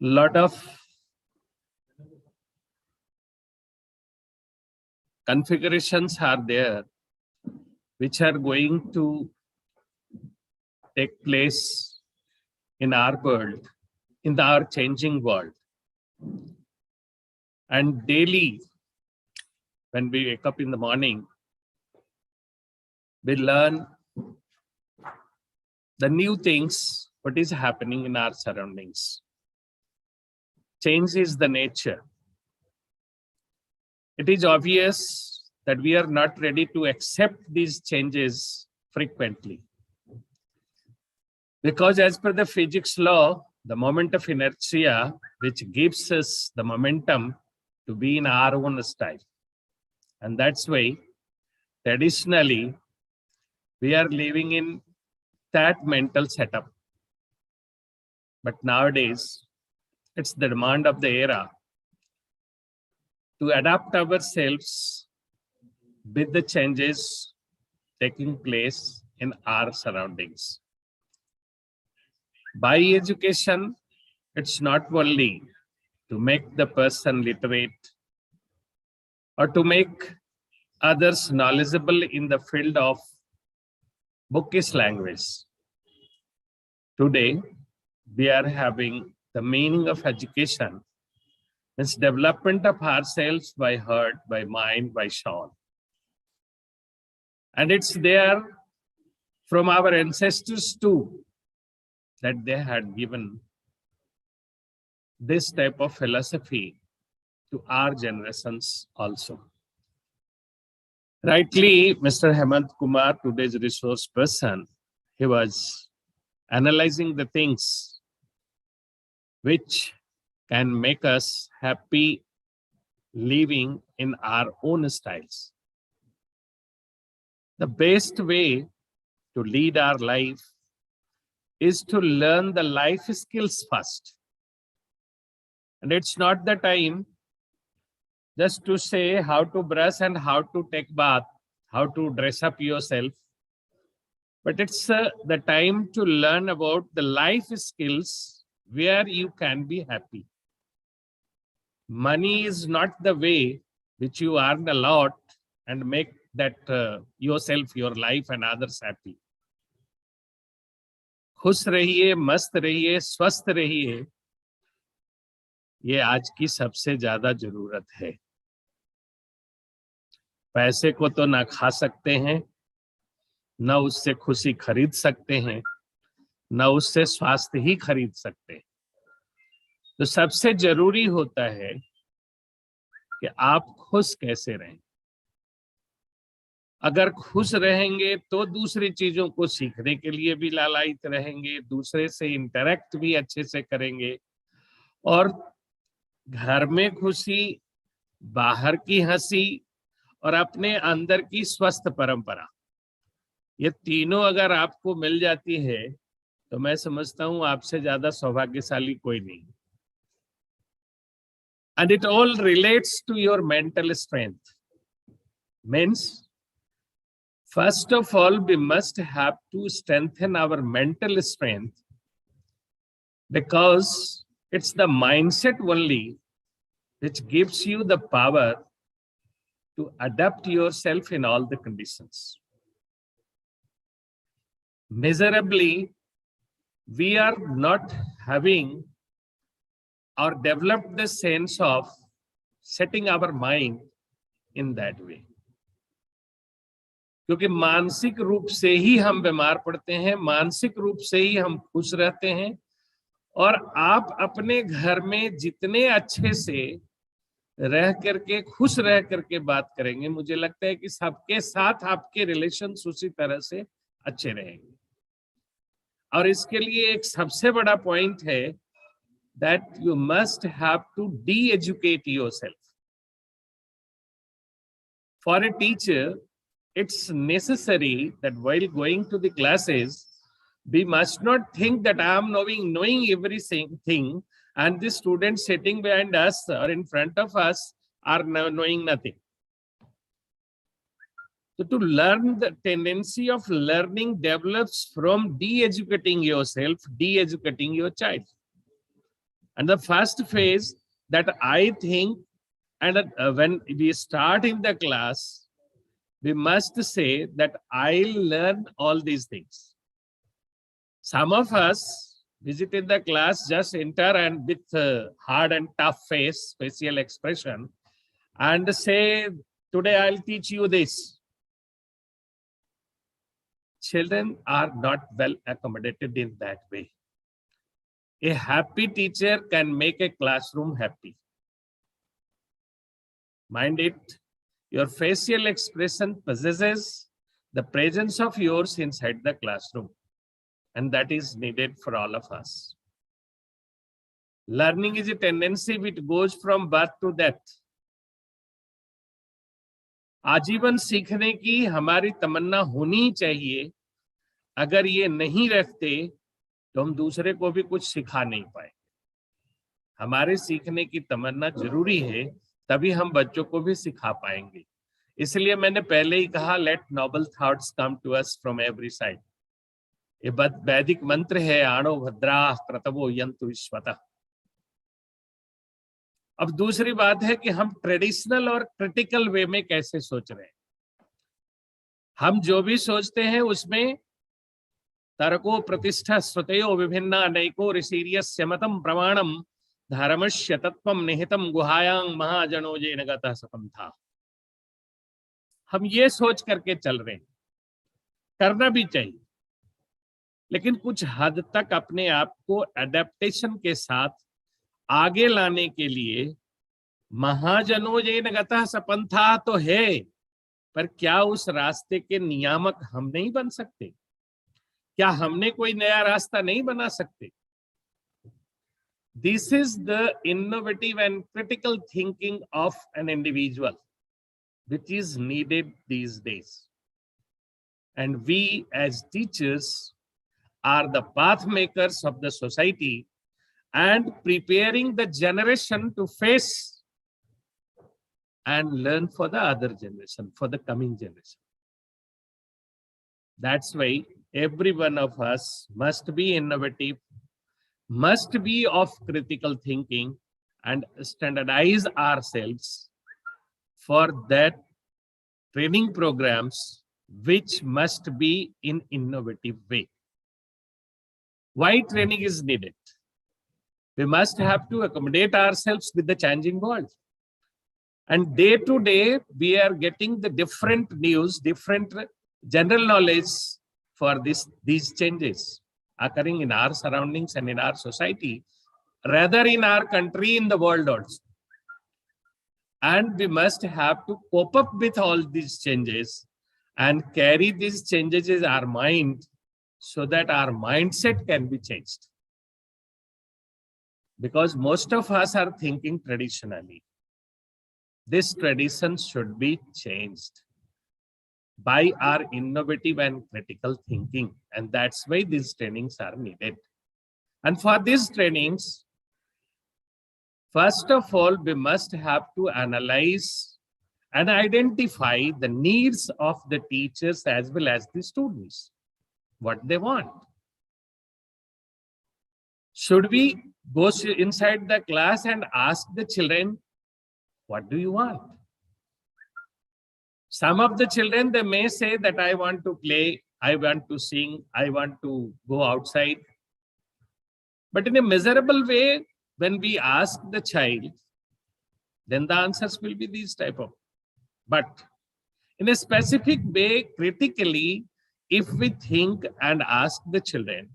Lot of configurations are there which are going to take place in our world, in our changing world. And daily, when we wake up in the morning, we learn the new things, what is happening in our surroundings. Change is the nature. It is obvious that we are not ready to accept these changes frequently. Because as per the physics law, the moment of inertia, which gives us the momentum to be in our own style. And that's why, traditionally, we are living in that mental setup. But nowadays, it's the demand of the era to adapt ourselves with the changes taking place in our surroundings. By education, it's not only to make the person literate or to make others knowledgeable in the field of bookish language. Today, we are having the meaning of education, means development of ourselves by heart, by mind, by soul. And it's there from our ancestors too, that they had given this type of philosophy to our generations also. Rightly, Mr. Hemant Kumar, today's resource person, he was analyzing the things which can make us happy living in our own styles. The best way to lead our life is to learn the life skills first. And it's not the time just to say how to brush and how to take bath, how to dress up yourself. But it's the time to learn about the life skills where you can be happy. Money is not the way which you earn a lot and make that yourself, your life and others happy. खुश रहिए, मस्त रहिए, स्वस्थ रहिए, ये आज की सबसे ज्यादा जरूरत है. पैसे को तो ना खा सकते हैं, न उससे खुशी खरीद सकते हैं, न उससे स्वास्थ्य ही खरीद सकते हैं. तो सबसे जरूरी होता है कि आप खुश कैसे रहें. अगर खुश रहेंगे तो दूसरी चीजों को सीखने के लिए भी लालायित रहेंगे, दूसरे से इंटरेक्ट भी अच्छे से करेंगे, और घर में खुशी, बाहर की हंसी और अपने अंदर की स्वस्थ परंपरा, ये तीनों अगर आपको मिल जाती है तो मैं समझता हूं आपसे ज्यादा सौभाग्यशाली कोई नहीं. And it all relates to your mental strength. Means, first of all, we must have to strengthen our mental strength, because it's the mindset only which gives you the power to adapt yourself in all the conditions. Miserably, we are not having or developed the sense of setting our mind in that way. क्योंकि मानसिक रूप से ही हम बीमार पड़ते हैं, मानसिक रूप से ही हम खुश रहते हैं. और आप अपने घर में जितने अच्छे से रह करके, खुश रह करके बात करेंगे, मुझे लगता है कि सबके साथ आपके रिलेशंस उसी तरह से अच्छे रहेंगे. और इसके लिए एक सबसे बड़ा पॉइंट है that you must have to de-educate yourself. For a teacher, it's necessary that while going to the classes, we must not think that I am knowing everything and the students sitting behind us or in front of us are knowing nothing. So to learn, the tendency of learning develops from de-educating yourself, de-educating your child. And the first phase that I think, and when we start in the class, we must say that I'll learn all these things. Some of us visit in the class, just enter and with hard and tough facial expression, and say, today I'll teach you this. Children are not well accommodated in that way. A happy teacher can make a classroom happy. Mind it, your facial expression possesses the presence of yours inside the classroom, and that is needed for all of us. Learning is a tendency which goes from birth to death. आजीवन सीखने की हमारी तमन्ना होनी चाहिए. अगर ये नहीं रखते तो हम दूसरे को भी कुछ सिखा नहीं पाए. हमारे सीखने की तमन्ना जरूरी है, तभी हम बच्चों को भी सिखा पाएंगे. इसलिए मैंने पहले ही कहा, let noble thoughts come to us from every side. ये वैदिक मंत्र है, आणो भद्रा क्रतवो यंतु विश्वतः. अब दूसरी बात है कि हम ट्रेडिशनल और क्रिटिकल वे में कैसे सोच रहे हैं। हम जो भी सोचते हैं उसमें तर्को प्रतिष्ठा श्रुतयो विभिन्ना अनेको ऋषिर्यस्य मतम प्रमाणम धर्मस्य तत्वम निहितम गुहायां महाजनो येन गतः सपंथा। हम ये सोच करके चल रहे हैं, करना भी चाहिए, लेकिन कुछ हद तक अपने आप को एडेप्टेशन के साथ आगे लाने के लिए महाजनो येन गतः सपंथा तो है, पर क्या उस रास्ते के नियामक हम नहीं बन सकते? क्या हमने कोई नया रास्ता नहीं बना सकते? This is the innovative and critical thinking of an individual, which is needed these days. And we as teachers are the path makers of the society and preparing the generation to face and learn for the other generation, for the coming generation. That's why every one of us must be innovative, must be of critical thinking, and standardize ourselves for that training programs which must be in innovative way. Why training is needed? We must have to accommodate ourselves with the changing world. And day to day, we are getting the different news, different general knowledge for these changes occurring in our surroundings and in our society, rather in our country, in the world also. And we must have to cope up with all these changes and carry these changes in our mind so that our mindset can be changed. Because most of us are thinking traditionally. This tradition should be changed by our innovative and critical thinking. And that's why these trainings are needed. And for these trainings, first of all, we must have to analyze and identify the needs of the teachers as well as the students, what they want. Should we go inside the class and ask the children, what do you want? Some of the children, they may say that I want to play, I want to sing, I want to go outside. But in a measurable way, when we ask the child, then the answers will be these type of. But in a specific way, critically, if we think and ask the children,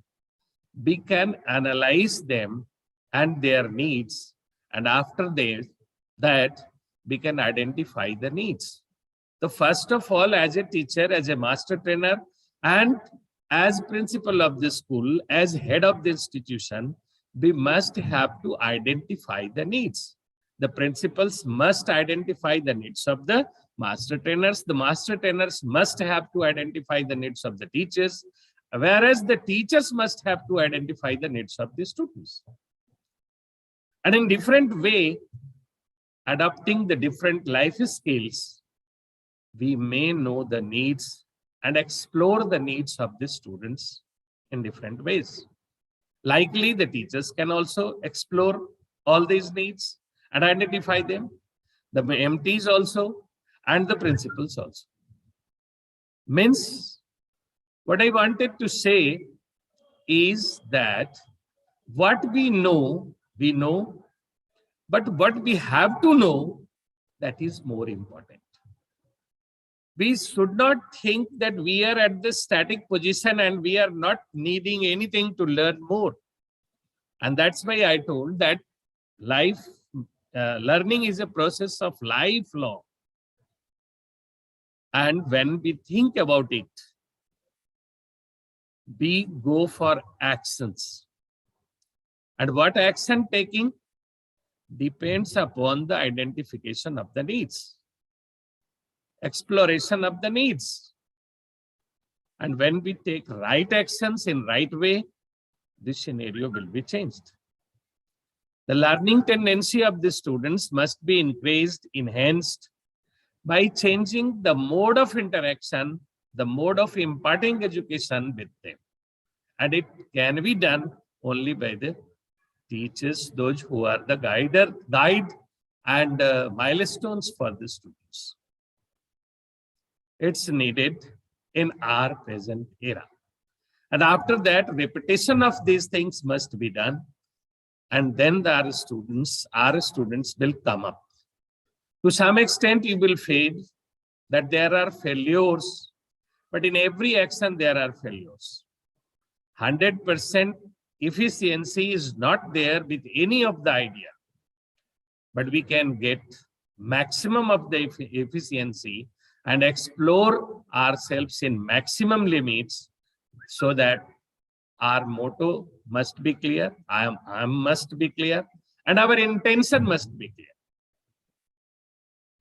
we can analyze them and their needs, and after that we can identify the needs. So first of all, as a teacher, as a master trainer, and as principal of the school, as head of the institution, we must have to identify the needs. The principals must identify the needs of the master trainers. The master trainers must have to identify the needs of the teachers, whereas the teachers must have to identify the needs of the students. And in different way, adopting the different life skills, we may know the needs and explore the needs of the students in different ways. Likely, the teachers can also explore all these needs and identify them, the MTs also, and the principals also. Means, what I wanted to say is that what we know, but what we have to know, that is more important. We should not think that we are at this static position and we are not needing anything to learn more. And that's why I told that learning is a process of lifelong. And when we think about it, we go for actions. And what action taking depends upon the identification of the needs, exploration of the needs. And when we take right actions in right way, this scenario will be changed. The learning tendency of the students must be increased, enhanced by changing the mode of interaction, the mode of imparting education with them. And it can be done only by the teachers, those who are the guide and milestones for the students. It's needed in our present era. And after that, repetition of these things must be done. And then our students will come up. To some extent, you will feel that there are failures, but in every action, there are failures. 100% efficiency is not there with any of the idea, but we can get maximum of the efficiency and explore ourselves in maximum limits, so that our motto must be clear, I must be clear, and our intention must be clear.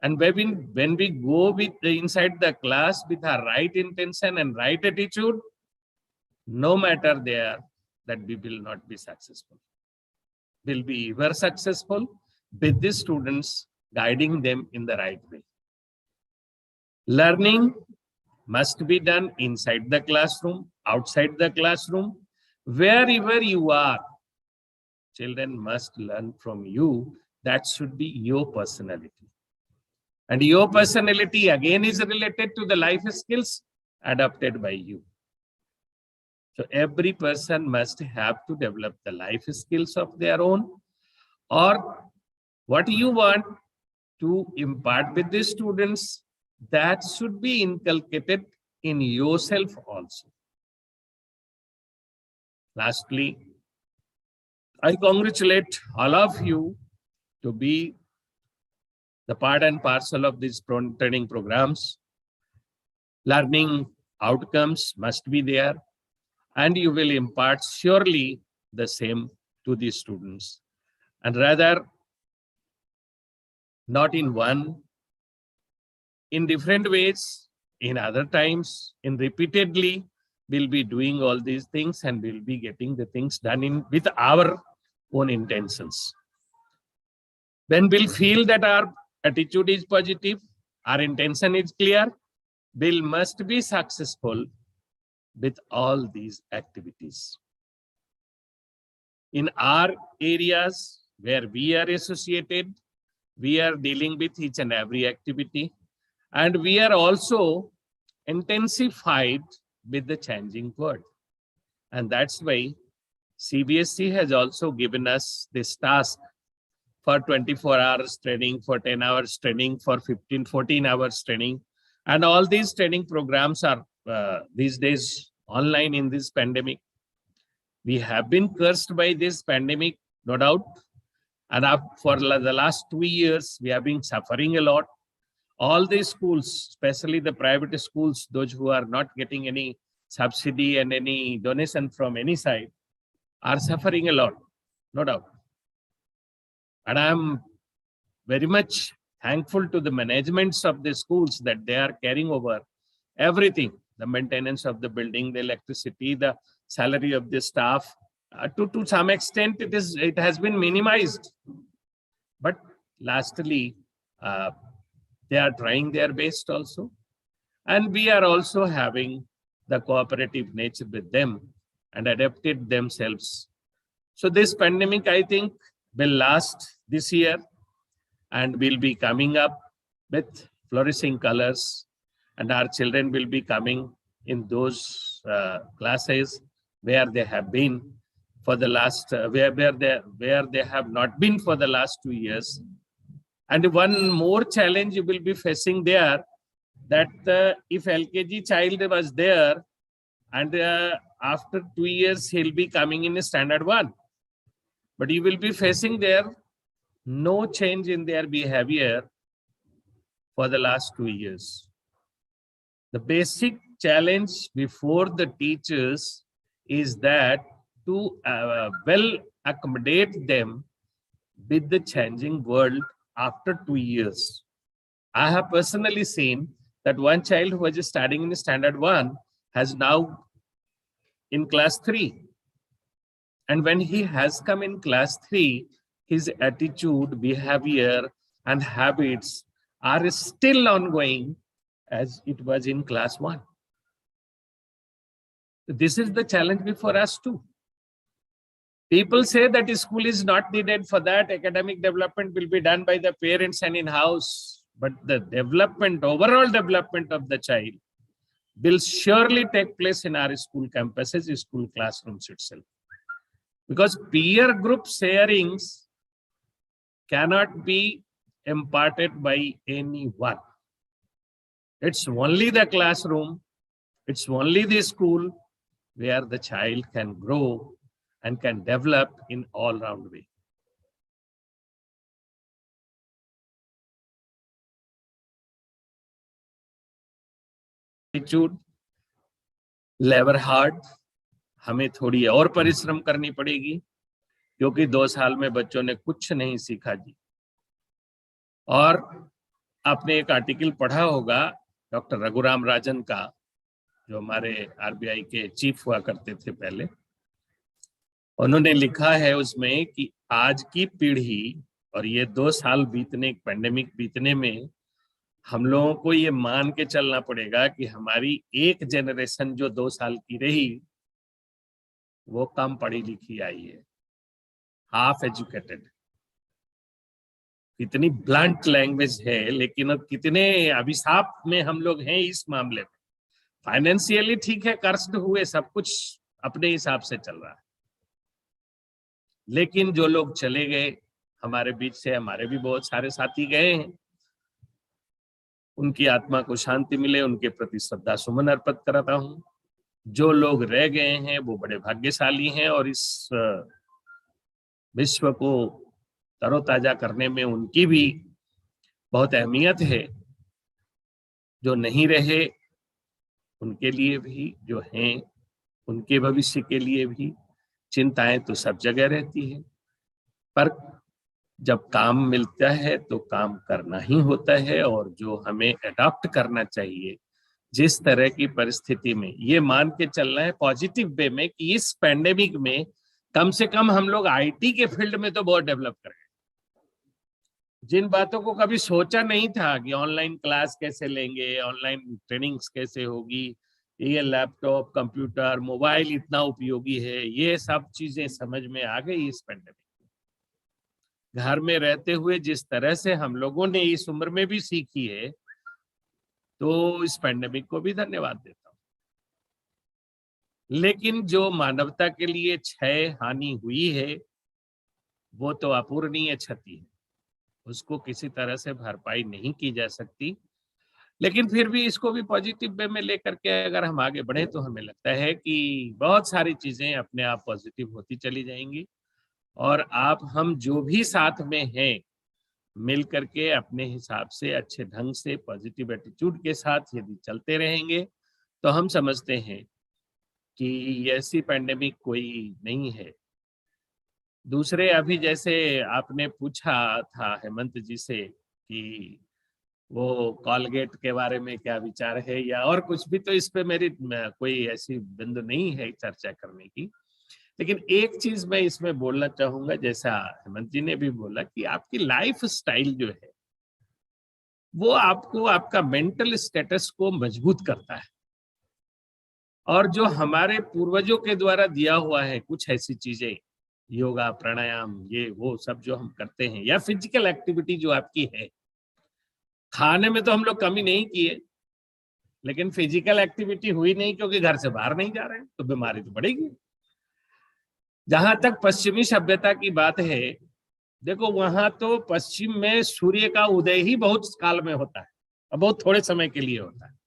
And when we go with inside the class with our right intention and right attitude, no matter there, that we will not be successful. We'll be ever successful with the students, guiding them in the right way. Learning must be done inside the classroom, outside the classroom, wherever you are. Children must learn from you. That should be your personality. And your personality again is related to the life skills adopted by you. So every person must have to develop the life skills of their own, or what you want to impart with the students, that should be inculcated in yourself also. Lastly, I congratulate all of you to be the part and parcel of these training programs. Learning outcomes must be there, and you will impart surely the same to the students. And rather, not in one, in different ways, in other times, in repeatedly, we'll be doing all these things and we'll be getting the things done with our own intentions. When we'll feel that our attitude is positive, our intention is clear, we must be successful with all these activities. In our areas where we are associated, we are dealing with each and every activity, and we are also intensified with the changing world. And that's why CBSE has also given us this task for 24 hours training, for 10 hours training, for 14 hours training. And all these training programs are these days online in this pandemic. We have been cursed by this pandemic, no doubt. And for the last 2 years, we have been suffering a lot. All the schools, especially the private schools, those who are not getting any subsidy and any donation from any side, are suffering a lot, no doubt. And I'm very much thankful to the managements of the schools that they are carrying over everything, the maintenance of the building, the electricity, the salary of the staff. To some extent, it has been minimized. But lastly, they are trying their best also. And we are also having the cooperative nature with them and adapted themselves. So this pandemic, I think, will last this year and will be coming up with flourishing colors, and our children will be coming in those classes where they have been for the last, where they have not been for the last 2 years. And one more challenge you will be facing there, that if LKG child was there and after 2 years he'll be coming in standard 1, but you will be facing there no change in their behavior for the last 2 years. The basic challenge before the teachers is that to well accommodate them with the changing world after 2 years. I have personally seen that one child who was studying in standard 1 has now in class 3. And when he has come in class 3, his attitude, behavior, and habits are still ongoing as it was in class 1. This is the challenge before us too. People say that school is not needed for that. Academic development will be done by the parents and in-house. But the development, overall development of the child will surely take place in our school campuses, school classrooms itself. Because peer group sharings cannot be imparted by anyone. It's only the classroom, it's only the school where the child can grow and can develop in all-round way. Attitude, labor hard, हमें थोड़ी और परिश्रम करनी पड़ेगी, क्योंकि 2 साल में बच्चों ने कुछ नहीं सीखा जी। और आपने एक आर्टिकल पढ़ा होगा डॉक्टर रघुराम राजन का, जो हमारे आरबीआई के चीफ हुआ करते थे पहले। उन्होंने लिखा है उसमें कि आज की पीढ़ी और ये 2 साल बीतने, पैंडेमिक बीतने में हम लोगों को ये मान के चलना पड़ेगा कि हमारी एक जनरेशन जो 2 साल की रही वो कम पढ़ी लिखी आई है, हाफ एजुकेटेड। कितनी ब्लंट लैंग्वेज है, लेकिन अब कितने अभिशाप में हम लोग हैं इस मामले में। फाइनेंशियली ठीक है, कर्ज हुए, सब कुछ अपने हिसाब से चल रहा है, लेकिन जो लोग चले गए हमारे बीच से, हमारे भी बहुत सारे साथी गए हैं, उनकी आत्मा को शांति मिले, उनके प्रति श्रद्धा सुमन अर्पित करता हूं। जो लोग रह गए हैं वो बड़े भाग्यशाली हैं और इस विश्व को तरोताजा करने में उनकी भी बहुत अहमियत है। जो नहीं रहे उनके लिए भी, जो हैं उनके भविष्य के लिए भी चिंताएं तो सब जगह रहती है, पर जब काम मिलता है तो काम करना ही होता है। और जो हमें अडॉप्ट करना चाहिए जिस तरह की परिस्थिति में, ये मान के चलना है पॉजिटिव वे में कि इस पैंडेमिक में कम से कम हम लोग आईटी के फील्ड में तो बहुत डेवलप कर गए। जिन बातों को कभी सोचा नहीं था कि ऑनलाइन क्लास कैसे लेंगे, ऑनलाइन ट्रेनिंग्स कैसे होगी, ये लैपटॉप, कंप्यूटर, मोबाइल इतना उपयोगी है, ये सब चीजें समझ में आ गई इस पैंडेमिक। घर में रहते हुए जिस तरह से हम लोगों ने इस उम्र में भी सीखी है, तो इस पैंडेमिक को भी धन्यवाद देता हूं। लेकिन जो मानवता के लिए क्षय हानि हुई है वो तो अपूरणीय क्षति है, उसको किसी तरह से भरपाई नहीं की जा सकती। लेकिन फिर भी इसको भी पॉजिटिव वे में लेकर के अगर हम आगे बढ़े तो हमें लगता है कि बहुत सारी चीजें अपने आप पॉजिटिव होती चली जाएंगी। और आप हम जो भी साथ में हैं, मिल करके अपने हिसाब से अच्छे ढंग से पॉजिटिव एटीट्यूड के साथ यदि चलते रहेंगे तो हम समझते हैं कि ऐसी पैंडेमिक कोई नहीं है। दूसरे, अभी जैसे आपने पूछा था हेमंत जी से कि वो कॉलगेट के बारे में क्या विचार है या और कुछ भी, तो इस पे मेरी कोई ऐसी बिंदु नहीं है चर्चा करने की। लेकिन एक चीज मैं इसमें बोलना चाहूंगा, जैसा हेमंत जी ने भी बोला कि आपकी लाइफ स्टाइल जो है वो आपको, आपका मेंटल स्टेटस को मजबूत करता है। और जो हमारे पूर्वजों के द्वारा दिया हुआ है कुछ ऐसी चीजें, योगा, प्राणायाम, ये वो सब जो हम करते हैं, या फिजिकल एक्टिविटी जो आपकी है, खाने में तो हम लोग कमी नहीं किए, लेकिन फिजिकल एक्टिविटी हुई नहीं क्योंकि घर से बाहर नहीं जा रहे हैं, तो बीमारी तो बढ़ेगी। जहां तक पश्चिमी सभ्यता की बात है, देखो वहां तो पश्चिम में सूर्य का उदय ही बहुत काल में होता है और बहुत थोड़े समय के लिए होता है।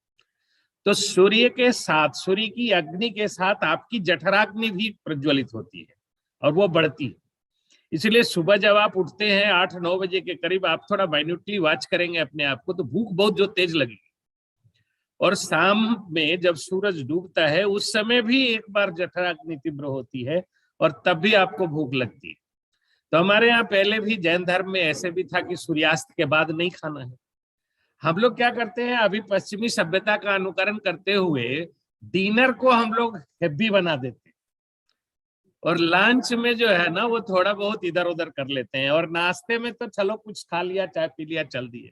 तो सूर्य के साथ, सूर्य की अग्नि के साथ आपकी जठराग्नि भी प्रज्वलित होती है और वो बढ़ती है। इसलिए सुबह जब आप उठते हैं 8-9 बजे के करीब, आप थोड़ा माइन्यूटली वॉच करेंगे अपने आप को, तो भूख बहुत जो तेज लगेगी। और शाम में जब सूरज डूबता है उस समय भी एक बार जठराग्नि तीव्र होती है और तब भी आपको भूख लगती है। तो हमारे यहाँ पहले भी जैन धर्म में ऐसे भी था कि सूर्यास्त के बाद नहीं खाना है। हम लोग क्या करते हैं, अभी पश्चिमी सभ्यता का अनुकरण करते हुए डिनर को हम लोग हेवी बना देते हैं और लंच में जो है ना वो थोड़ा बहुत इधर उधर कर लेते हैं, और नाश्ते में तो चलो कुछ खा लिया, चाय पी लिया, चल दिए।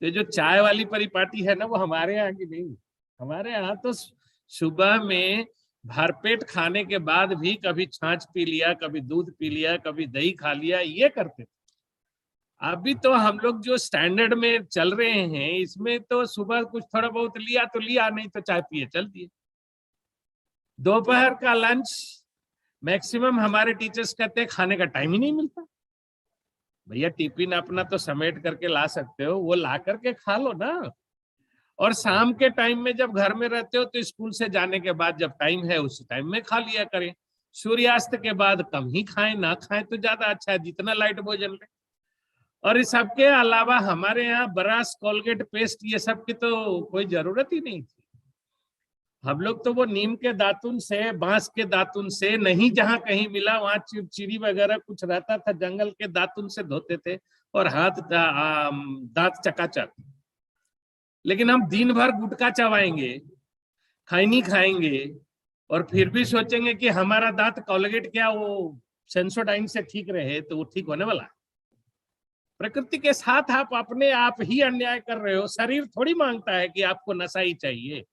तो जो चाय वाली परिपाटी है ना वो हमारे यहाँ की नहीं। हमारे यहाँ तो सुबह में भरपेट खाने के बाद भी कभी छाछ पी लिया, कभी दूध पी लिया, कभी दही खा लिया, ये करते थे। अभी तो हम लोग जो स्टैंडर्ड में चल रहे हैं, इसमें तो सुबह कुछ थोड़ा बहुत लिया तो लिया, नहीं तो चाय पिए चल दिए। दोपहर का लंच मैक्सिमम हमारे टीचर्स कहते हैं खाने का टाइम ही नहीं मिलता। भैया टिफिन अपना तो समेट करके ला सकते हो, वो ला करके खा लो ना। और शाम के टाइम में जब घर में रहते हो तो स्कूल से जाने के बाद जब टाइम है उस टाइम में खा लिया करें। सूर्यास्त के बाद कम ही खाएं, ना खाएं तो ज्यादा अच्छा है, जितना लाइट भोजन ले। और इस सबके अलावा हमारे यहाँ ब्रश, कोलगेट, पेस्ट ये सब की तो कोई जरूरत ही नहीं थी। हम लोग तो वो नीम के दातुन से, बांस के दातुन से, नहीं जहां कहीं मिला वहां चिड़ी वगैरह कुछ रहता था जंगल के दातुन से धोते थे और हाथ दांत चकाचक। लेकिन हम दिन भर गुटखा चबाएंगे, खैनी खाएंगे और फिर भी सोचेंगे कि हमारा दांत कोलगेट क्या वो सेंसोडाइन से ठीक रहे, तो वो ठीक होने वाला है? प्रकृति के साथ आप अपने आप ही अन्याय कर रहे हो। शरीर थोड़ी मांगता है कि आपको नशा ही चाहिए,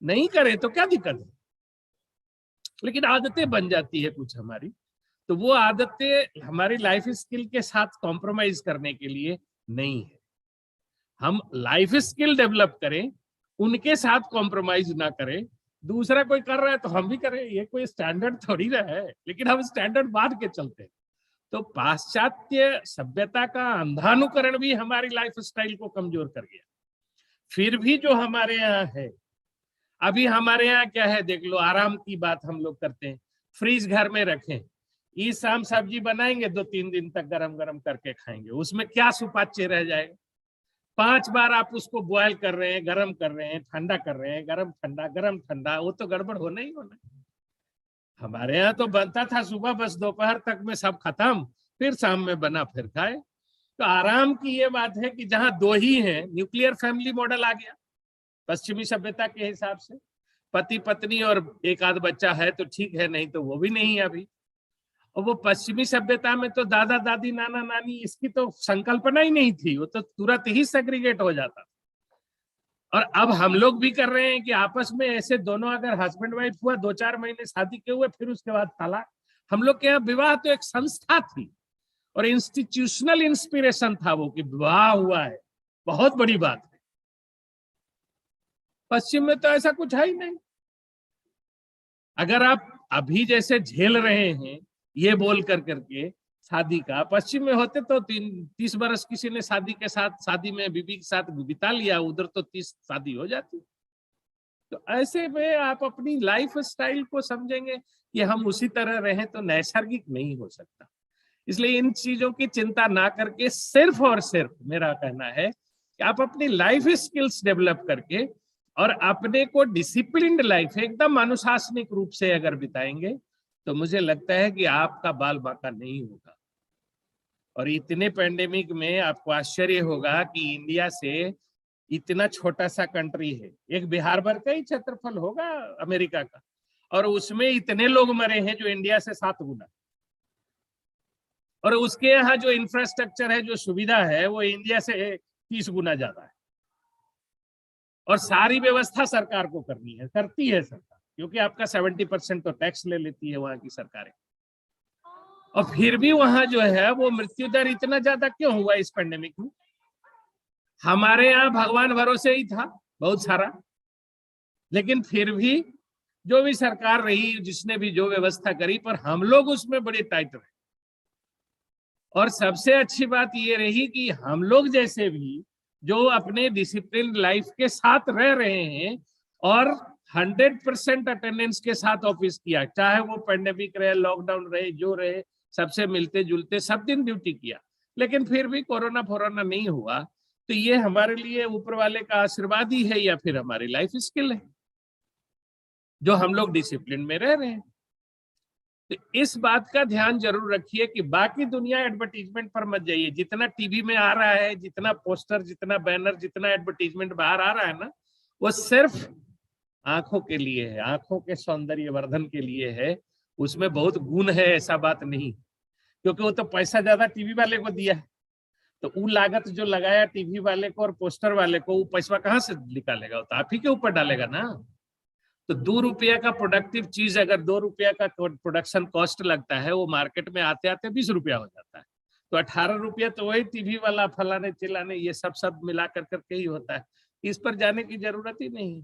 नहीं करे तो क्या दिक्कत है। लेकिन आदतें बन जाती है कुछ हमारी, तो वो आदतें हमारी लाइफ स्किल के साथ कॉम्प्रोमाइज करने के लिए नहीं है। हम लाइफ स्किल डेवलप करें, उनके साथ कॉम्प्रोमाइज ना करें। दूसरा कोई कर रहा है तो हम भी करें, ये कोई स्टैंडर्ड थोड़ी ना है, लेकिन हम स्टैंडर्ड बांध के चलते हैं। तो पाश्चात्य सभ्यता का अंधानुकरण भी हमारी लाइफ स्टाइल को कमजोर कर गया। फिर भी जो हमारे यहाँ है, अभी हमारे यहाँ क्या है देख लो, आराम की बात हम लोग करते हैं। फ्रीज घर में रखें, इस शाम सब्जी बनाएंगे, 2-3 दिन तक गरम गरम करके खाएंगे, उसमें क्या सुपाच्य रह जाएगा। 5 बार आप उसको बॉयल कर रहे हैं, गरम कर रहे हैं, ठंडा कर रहे हैं, गरम ठंडा, वो तो गड़बड़ होना ही होना। हमारे यहाँ तो बनता था सुबह, बस दोपहर तक में सब खत्म, फिर शाम में बना फिर खाए। तो आराम की ये बात है कि जहां 2 ही हैं, न्यूक्लियर फैमिली मॉडल आ गया पश्चिमी सभ्यता के हिसाब से। पति पत्नी और एक आध बच्चा है तो ठीक है, नहीं तो वो भी नहीं है अभी। और वो पश्चिमी सभ्यता में तो दादा दादी, नाना नानी, इसकी तो संकल्पना ही नहीं थी, वो तो तुरंत ही सेग्रीगेट हो जाता। और अब हम लोग भी कर रहे हैं कि आपस में ऐसे दोनों अगर हस्बैंड वाइफ हुआ, 2-4 महीने शादी के हुए, फिर उसके बाद तलाक। हम लोग के यहाँ विवाह तो एक संस्था थी और इंस्टीट्यूशनल इंस्पिरेशन था वो, कि विवाह हुआ है, बहुत बड़ी बात है। पश्चिम में तो ऐसा कुछ है ही नहीं। अगर आप अभी जैसे झेल रहे हैं ये बोल कर करके शादी का, पश्चिम में होते तो 30 बरस किसी ने शादी में बीबी के साथ बिता लिया, उधर तो 30 शादी हो जाती। तो ऐसे में आप अपनी लाइफ स्टाइल को समझेंगे कि हम उसी तरह रहें तो नैसर्गिक नहीं हो सकता। इसलिए इन चीजों की चिंता ना करके सिर्फ और सिर्फ मेरा कहना है कि आप अपनी लाइफ स्किल्स डेवलप करके और अपने को डिसिप्लिन्ड लाइफ एकदम अनुशासनिक रूप से अगर बिताएंगे तो मुझे लगता है कि आपका बाल बांका नहीं होगा। और इतने पैंडेमिक में आपको आश्चर्य होगा कि इंडिया से इतना छोटा सा कंट्री है, एक बिहार भर का ही क्षेत्रफल होगा अमेरिका का, और उसमें इतने लोग मरे हैं जो इंडिया से 7 गुना। और उसके यहाँ जो इंफ्रास्ट्रक्चर है, जो सुविधा है, वो इंडिया से 30 गुना ज्यादा है। और सारी व्यवस्था सरकार को करनी है, करती है सरकार, क्योंकि आपका 70% तो टैक्स ले लेती है वहां की सरकारें। और फिर भी वहां जो है वो मृत्यु दर इतना ज्यादा क्यों हुआ इस पेंडेमिक में? हमारे यहाँ भगवान भरोसे ही था बहुत सारा, लेकिन फिर भी जो भी सरकार रही, जिसने भी जो व्यवस्था करी, पर हम लोग उसमें बड़े टाइट रहे। और सबसे अच्छी बात ये रही कि हम लोग जैसे भी जो अपने डिसिप्लिन लाइफ के साथ रह रहे हैं और 100% अटेंडेंस के साथ ऑफिस किया, चाहे वो पेंडेमिक रहे, लॉकडाउन रहे, जो रहे, सबसे मिलते जुलते सब दिन ड्यूटी किया, लेकिन फिर भी कोरोना फोरोना नहीं हुआ। तो ये हमारे लिए ऊपर वाले का आशीर्वाद ही है या फिर हमारी लाइफ स्किल है जो हम लोग डिसिप्लिन में रह रहे हैं। तो इस बात का ध्यान जरूर रखिए कि बाकी दुनिया एडवर्टीजमेंट पर मत जाइए। जितना टीवी में आ रहा है, जितना पोस्टर, जितना बैनर, जितना एडवर्टीजमेंट बाहर आ रहा है ना, वो सिर्फ आंखों के लिए है, आंखों के सौंदर्य वर्धन के लिए है। उसमें बहुत गुण है ऐसा बात नहीं, क्योंकि वो तो पैसा ज्यादा टीवी वाले को दिया है, तो वो लागत जो लगाया टीवी वाले को और पोस्टर वाले को, वो पैसा कहाँ से निकालेगा? वो तो आप ही के ऊपर डालेगा ना। तो 2 रुपया का प्रोडक्टिव चीज अगर 2 रुपया का प्रोडक्शन कॉस्ट लगता है, वो मार्केट में आते आते 20 रुपया हो जाता है। तो 18 रुपया तो वही टीवी वाला फलाने चिलाने ये सब मिला कर करके ही होता है। इस पर जाने की जरूरत ही नहीं।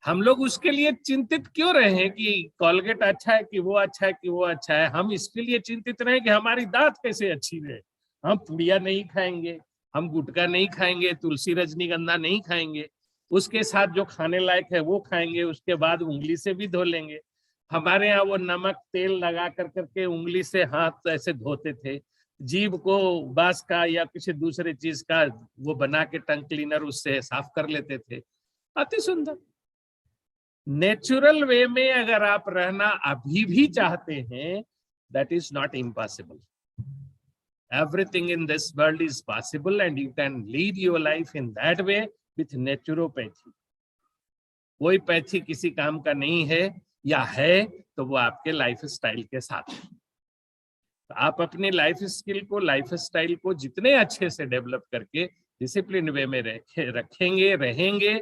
हम लोग उसके लिए चिंतित क्यों रहे कि कोलगेट अच्छा है कि वो अच्छा है कि वो अच्छा है। हम इसके लिए चिंतित रहे कि हमारी दांत कैसे अच्छी रहे। हम पुड़िया नहीं खाएंगे, हम गुटखा नहीं खाएंगे, तुलसी रजनीगंधा नहीं खाएंगे, उसके साथ जो खाने लायक है वो खाएंगे, उसके बाद उंगली से भी धो लेंगे। हमारे यहाँ वो नमक तेल लगा कर करके उंगली से हाथ ऐसे धोते थे, जीभ को बांस का या किसी दूसरे चीज का वो बना के टंग क्लीनर उससे साफ कर लेते थे। अति सुंदर। नेचुरल वे में अगर आप रहना अभी भी चाहते हैं, that is not impossible. Everything in this world is possible and you can lead your life in that way with naturopathy. कोई पैथी किसी काम का नहीं है, या है तो वो आपके लाइफ स्टाइल के साथ है। तो आप अपनी लाइफ स्किल को, लाइफ स्टाइल को जितने अच्छे से डेवलप करके डिसिप्लिन वे में रखेंगे रहेंगे,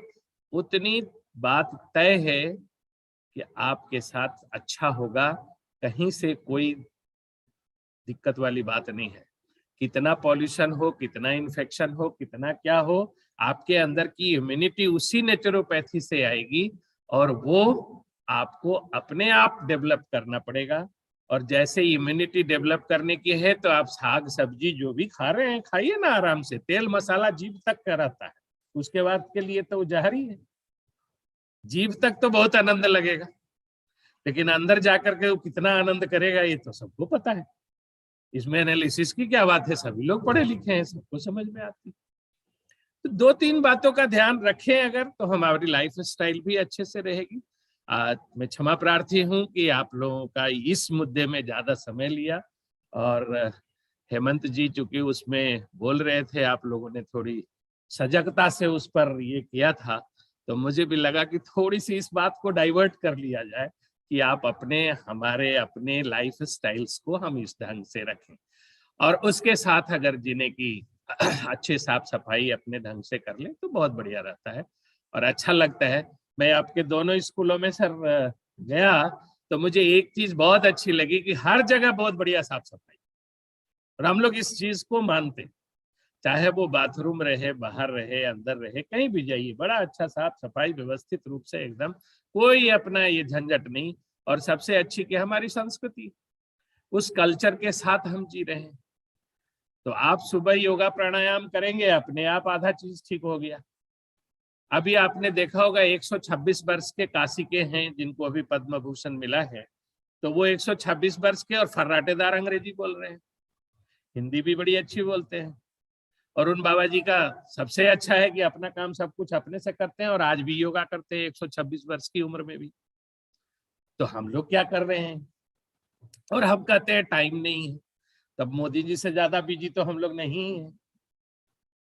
उतनी बात तय है कि आपके साथ अच्छा होगा। कहीं से कोई दिक्कत वाली बात नहीं है। कितना पॉल्यूशन हो, कितना इन्फेक्शन हो, कितना क्या हो, आपके अंदर की इम्यूनिटी उसी नेचुरोपैथी से आएगी और वो आपको अपने आप डेवलप करना पड़ेगा। और जैसे इम्यूनिटी डेवलप करने की है तो आप साग सब्जी जो भी खा रहे हैं खाइए ना आराम से। तेल मसाला जीभ तक का रहता है, उसके बाद के लिए तो जहर ही है। जीभ तक तो बहुत आनंद लगेगा, लेकिन अंदर जाकर के वो कितना आनंद करेगा ये तो सबको पता है। इसमें एनालिसिस की क्या बात है, सभी लोग पढ़े लिखे हैं, सबको समझ में आती। तो 2-3 बातों का ध्यान रखें अगर, तो हमारी लाइफ स्टाइल भी अच्छे से रहेगी। मैं क्षमा प्रार्थी हूं कि आप लोगों का इस मुद्दे में ज्यादा समय लिया, और हेमंत जी चूंकि उसमें बोल रहे थे, आप लोगों ने थोड़ी सजगता से उस पर ये किया था, तो मुझे भी लगा कि थोड़ी सी इस बात को डाइवर्ट कर लिया जाए कि आप हमारे अपने लाइफ स्टाइल्स को हम इस ढंग से रखें, और उसके साथ अगर जीने की अच्छे साफ सफाई अपने ढंग से कर ले तो बहुत बढ़िया रहता है और अच्छा लगता है। मैं आपके दोनों स्कूलों में सर गया तो मुझे एक चीज बहुत अच्छी लगी कि हर जगह बहुत बढ़िया साफ सफाई, और हम लोग इस चीज को मानते, चाहे वो बाथरूम रहे, बाहर रहे, अंदर रहे, कहीं भी जाइए, बड़ा अच्छा साफ सफाई व्यवस्थित रूप से एकदम, कोई अपना ये झंझट नहीं। और सबसे अच्छी कि हमारी संस्कृति, उस कल्चर के साथ हम जी रहे हैं। तो आप सुबह योगा प्राणायाम करेंगे, अपने आप आधा चीज ठीक हो गया। अभी आपने देखा होगा 126 वर्ष के काशी के हैं जिनको अभी पद्म भूषण मिला है, तो वो 126 वर्ष के और फर्राटेदार अंग्रेजी बोल रहे हैं, हिंदी भी बड़ी अच्छी बोलते हैं। और उन बाबा जी का सबसे अच्छा है कि अपना काम सब कुछ अपने से करते हैं और आज भी योगा करते हैं 126 वर्ष की उम्र में भी। तो हम लोग क्या कर रहे हैं, और हम कहते हैं टाइम नहीं है। तब मोदी जी से ज्यादा बिजी तो हम लोग नहीं है।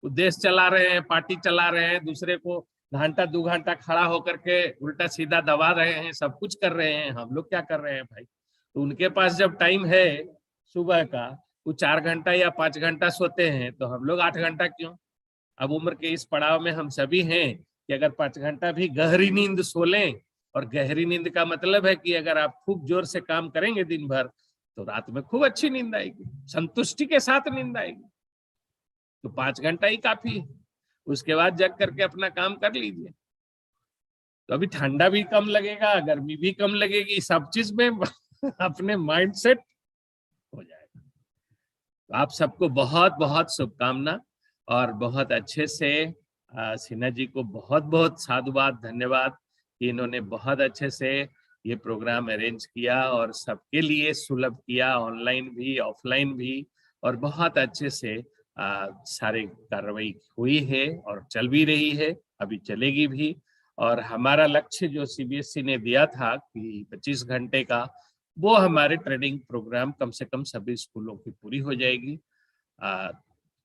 वो देश चला रहे हैं, पार्टी चला रहे हैं, दूसरे को घंटा 2 घंटा खड़ा होकर के उल्टा सीधा दबा रहे हैं, सब कुछ कर रहे हैं। हम लोग क्या कर रहे हैं भाई? तो उनके पास जब टाइम है सुबह का, वो 4 घंटा या 5 घंटा सोते हैं, तो हम लोग 8 घंटा क्यों? अब उम्र के इस पड़ाव में हम सभी हैं कि अगर 5 घंटा भी गहरी नींद सो लें, और गहरी नींद का मतलब है कि अगर आप खूब जोर से काम करेंगे दिन भर तो रात में खूब अच्छी नींद आएगी, संतुष्टि के साथ नींद आएगी। तो 5 घंटा ही काफी है, उसके बाद जग करके अपना काम कर लीजिए। तो अभी ठंडा भी कम लगेगा, गर्मी भी कम लगेगी, सब चीज में अपने माइंड सेट हो जाएगा। तो आप सबको बहुत बहुत शुभकामना, और बहुत अच्छे से सिन्हा जी को बहुत बहुत साधुवाद, धन्यवाद कि इन्होंने बहुत अच्छे से ये प्रोग्राम अरेंज किया और सबके लिए सुलभ किया, ऑनलाइन भी ऑफलाइन भी, और बहुत अच्छे से सारी कार्रवाई हुई है और चल भी रही है, अभी चलेगी भी। और हमारा लक्ष्य जो सीबीएसई ने दिया था कि 25 घंटे का, वो हमारे ट्रेनिंग प्रोग्राम कम से कम सभी स्कूलों की पूरी हो जाएगी।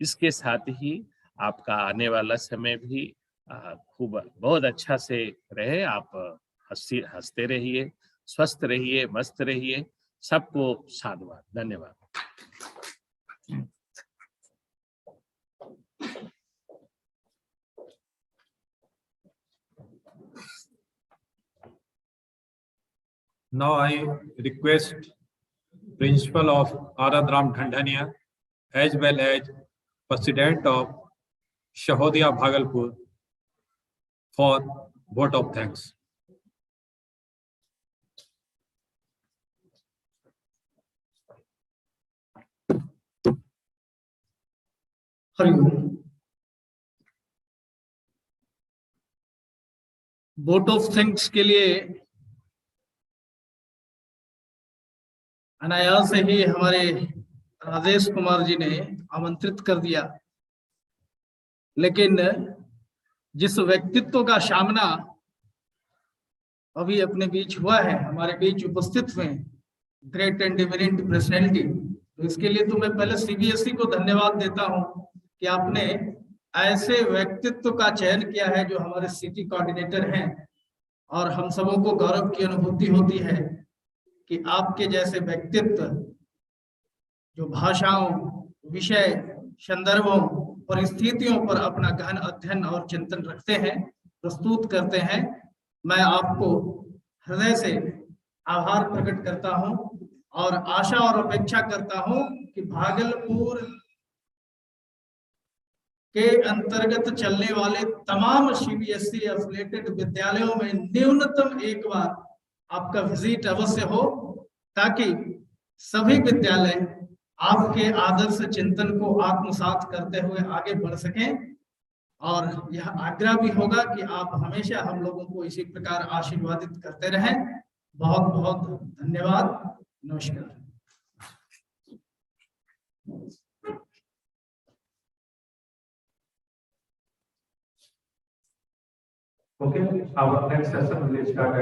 इसके साथ ही आपका आने वाला समय भी खूब बहुत अच्छा से रहे। आप हंसते रहिए, स्वस्थ रहिए, मस्त रहिए। सबको साधुवाद, धन्यवाद।
Now I request Principal of Aradram Dhandhania as well as President of Shahodia Bhagalpur for vote of thanks.
Hariom. Vote of thanks के लिए अनायास ही हमारे राजेश कुमार जी ने आमंत्रित कर दिया, लेकिन जिस व्यक्तित्व का सामना अभी अपने बीच हुआ है, हमारे बीच उपस्थित हुए, ग्रेट एंड डिविनेंट पर्सनैलिटी, तो इसके लिए तो मैं पहले सीबीएसई को धन्यवाद देता हूं कि आपने ऐसे व्यक्तित्व का चयन किया है जो हमारे सिटी कोऑर्डिनेटर हैं, और हम सबों को गौरव की अनुभूति होती है कि आपके जैसे व्यक्तित्व जो भाषाओं, विषय, संदर्भों, परिस्थितियों पर अपना गहन अध्ययन और चिंतन रखते हैं, प्रस्तुत करते हैं। मैं आपको हृदय से आभार प्रकट करता हूं और आशा और अपेक्षा करता हूं कि भागलपुर के अंतर्गत चलने वाले तमाम सीबीएसई एफिलिएटेड विद्यालयों में न्यूनतम एक बार आपका विजिट अवश्य हो, ताकि सभी विद्यालय आपके आदर्श चिंतन को आत्मसात करते हुए आगे बढ़ सकें। और यह आग्रह भी होगा कि आप हमेशा हम लोगों को इसी प्रकार आशीर्वादित करते रहें। बहुत बहुत धन्यवाद। नमस्कार।
Okay, our next session will start at